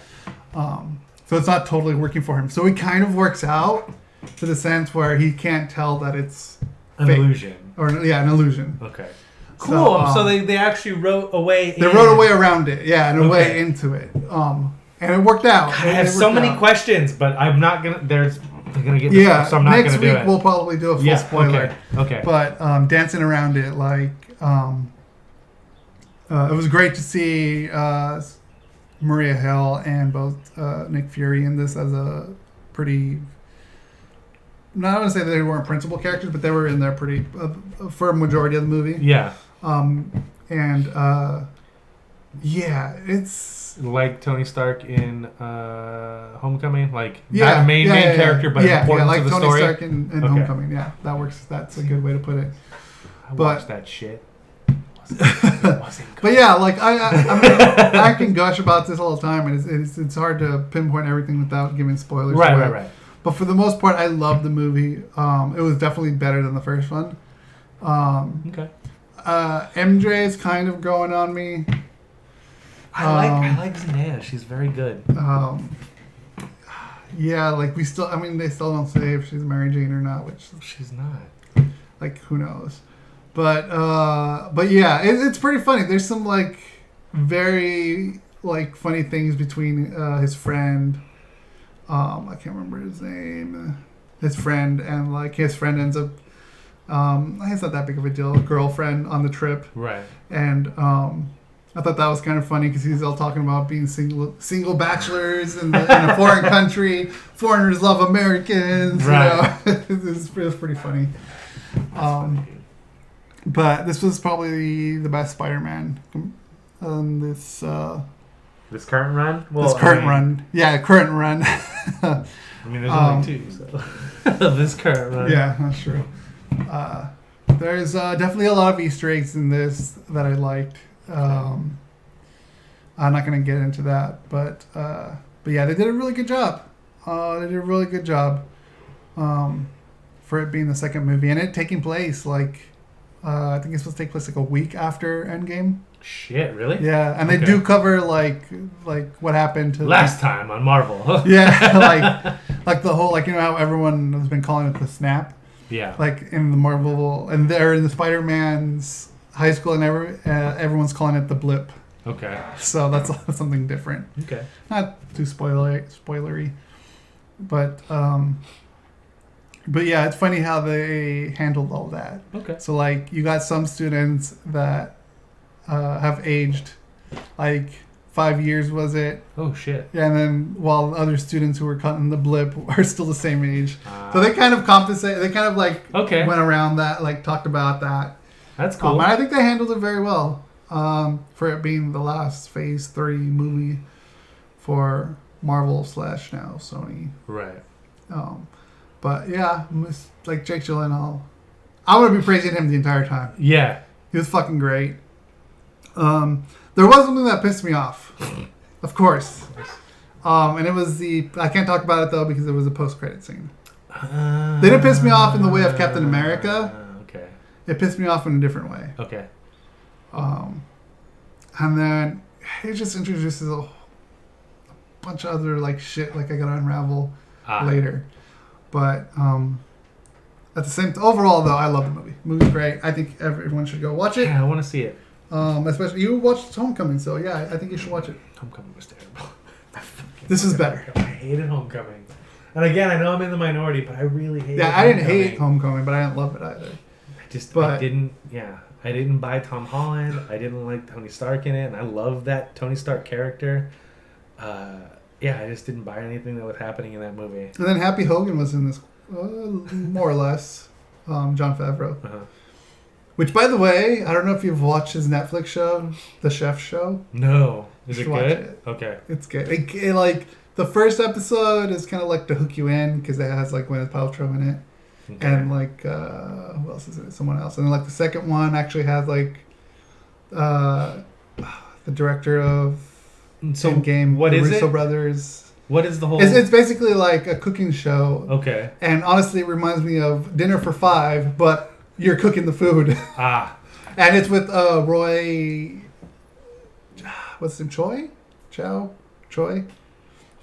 So it's not totally working for him. So it kind of works out to the sense where he can't tell that it's an fake. illusion. An illusion. Okay. Cool. So they actually wrote a way. They wrote a way around it. Yeah, and a way into it. And it worked out. God, I have so many questions, but I'm not gonna. They're gonna get. Yeah. So I'm not next gonna do it. week we'll probably do a full spoiler. Okay. But dancing around it, like, it was great to see Maria Hill and both Nick Fury in this as a pretty. Not going to say that they weren't principal characters, but they were in there pretty for a majority of the movie. Yeah. Yeah, it's like Tony Stark in Homecoming, like not main character, but important like to the Tony story. Stark in Homecoming. Yeah, that works. That's a good way to put it. I watched that shit. But yeah, like I mean, I can gush about this all the time, and it's hard to pinpoint everything without giving spoilers. Right. But for the most part, I love the movie. It was definitely better than the first one. Okay. MJ is kind of growing on me. I like Zendaya. She's very good. Yeah, like they still don't say if she's Mary Jane or not, which she's not. Like, who knows? But yeah, it's pretty funny. There's some like very like funny things between his friend. I can't remember his name. His friend and like his friend ends up. It's not that big of a deal. Girlfriend on the trip. Right. And I thought that was kind of funny because he's all talking about being single bachelors in a foreign country. Foreigners love Americans. Right. It was pretty funny. But this was probably the best Spider-Man this this current run. Run. Yeah, current run. I mean, there's only two, so this current run. Yeah, that's true. There's definitely a lot of Easter eggs in this that I liked. I'm not going to get into that, but yeah, they did a really good job. For it being the second movie and it taking place like I think it's supposed to take place like a week after Endgame. Shit, really? Yeah, and they do cover like what happened to last time on Marvel. Yeah, like the whole how everyone has been calling it the snap. Yeah. Like in the Marvel and they're in the Spider-Man's high school and everyone's calling it the blip. Okay. So that's something different. Okay. Not too spoilery. But yeah, it's funny how they handled all that. Okay. So like you got some students that have aged like 5 years, was it? Oh shit. Yeah, and then while other students who were caught in the blip are still the same age. So they kind of compensate. They kind of went around that, like talked about that. That's cool. And I think they handled it very well for it being the last Phase 3 movie for Marvel / now Sony. Right. But yeah, like Jake Gyllenhaal, I want to be praising him the entire time. Yeah. He was fucking great. There was something that pissed me off, of course. And it was I can't talk about it though because it was a post-credit scene. They didn't piss me off in the way of Captain America. Okay. It pissed me off in a different way. Okay. And then it just introduces a bunch of other like shit like I gotta unravel later. But at the same overall though, I love the movie. The movie's great. I think everyone should go watch it. Yeah, I want to see it. Especially you watched Homecoming, so yeah, I think you should watch it. Homecoming was terrible. This is better. I hated Homecoming. And again, I know I'm in the minority, but I really hated I didn't hate Homecoming, but I didn't love it either. I didn't buy Tom Holland. I didn't like Tony Stark in it, and I love that Tony Stark character. I just didn't buy anything that was happening in that movie. And then Happy Hogan was in this, more or less, Jon Favreau. Uh-huh. Which, by the way, I don't know if you've watched his Netflix show, The Chef Show. No. Is it good? It. Okay. It's good. It, like, the first episode is kind of like to hook you in because it has, like, Gwyneth Paltrow in it. Okay. And, like, who else is in it? Someone else. And then, like, the second one actually has, like, the director of Endgame, what is Russo it? Brothers. What is the whole... It's basically like a cooking show. Okay. And honestly, it reminds me of Dinner for Five, but you're cooking the food. And it's with Roy. What's his name? Choi?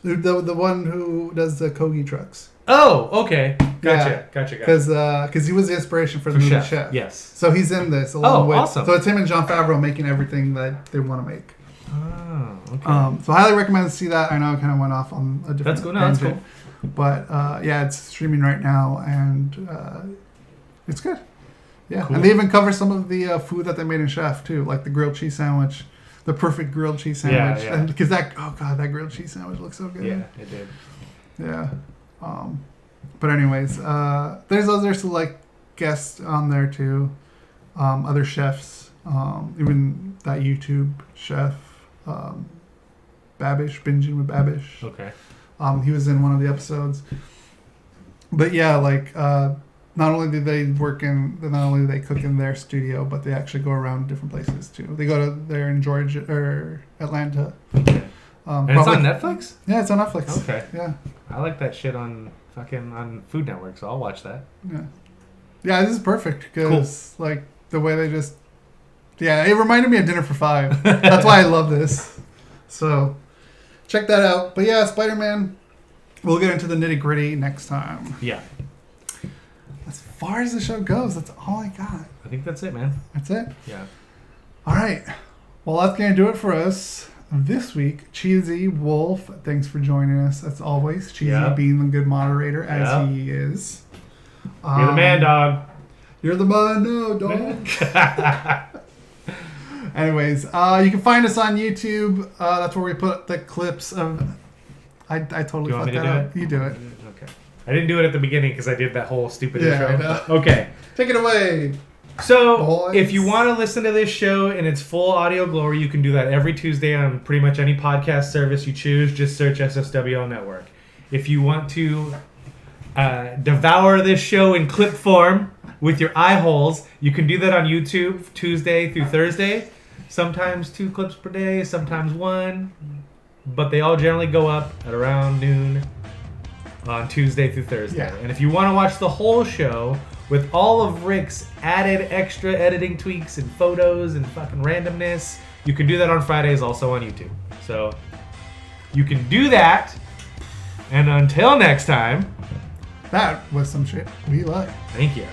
The one who does the Kogi trucks. Oh, okay. Gotcha. Because he was the inspiration for the movie Chef. Yes. So he's in this along with. Awesome. So it's him and Jon Favreau making everything that they want to make. Oh, okay. So I highly recommend to see that. I know I kind of went off on a different That's cool. No, that's tangent. cool. But yeah, it's streaming right now, and it's good. Yeah, Cool. and they even cover some of the food that they made in Chef too, like the grilled cheese sandwich, the perfect grilled cheese sandwich. Yeah. And because that grilled cheese sandwich looks so good. Yeah, it did. Yeah. But anyways, there's other select guests on there too, other chefs, even that YouTube chef, Babish, Binging with Babish. Okay. He was in one of the episodes. But yeah, like not only do they cook in their studio, but they actually go around different places too. They go to there in Georgia or Atlanta. Okay. And it's on Netflix? Yeah, it's on Netflix. Okay. Yeah. I like that shit on Food Network, so I'll watch that. Yeah. Yeah, this is perfect because like the way they just. Yeah, it reminded me of Dinner for Five. That's why I love this. So, check that out. But yeah, Spider-Man. We'll get into the nitty gritty next time. Yeah. As far as the show goes, that's all I got. I think that's it, man. That's it? Yeah. All right. Well, that's going to do it for us this week. Cheesy Wolf, thanks for joining us as always. Cheesy being the good moderator as he is. You're the man, dog. You're the man, no, dog. Anyways, you can find us on YouTube. That's where we put the clips of... I totally fucked that up. You do it. Okay. I didn't do it at the beginning because I did that whole stupid Yeah, I intro. know. Okay. Take it away. So, if you want to listen to this show in its full audio glory, you can do that every Tuesday on pretty much any podcast service you choose. Just search SSWL Network. If you want to devour this show in clip form with your eye holes, you can do that on YouTube Tuesday through Thursday. Sometimes 2 clips per day, sometimes 1. But they all generally go up at around noon on Tuesday through Thursday. Yeah. And if you want to watch the whole show with all of Rick's added extra editing tweaks and photos and fucking randomness, you can do that on Fridays also on YouTube. So you can do that. And until next time, that was some shit we like. Thank you.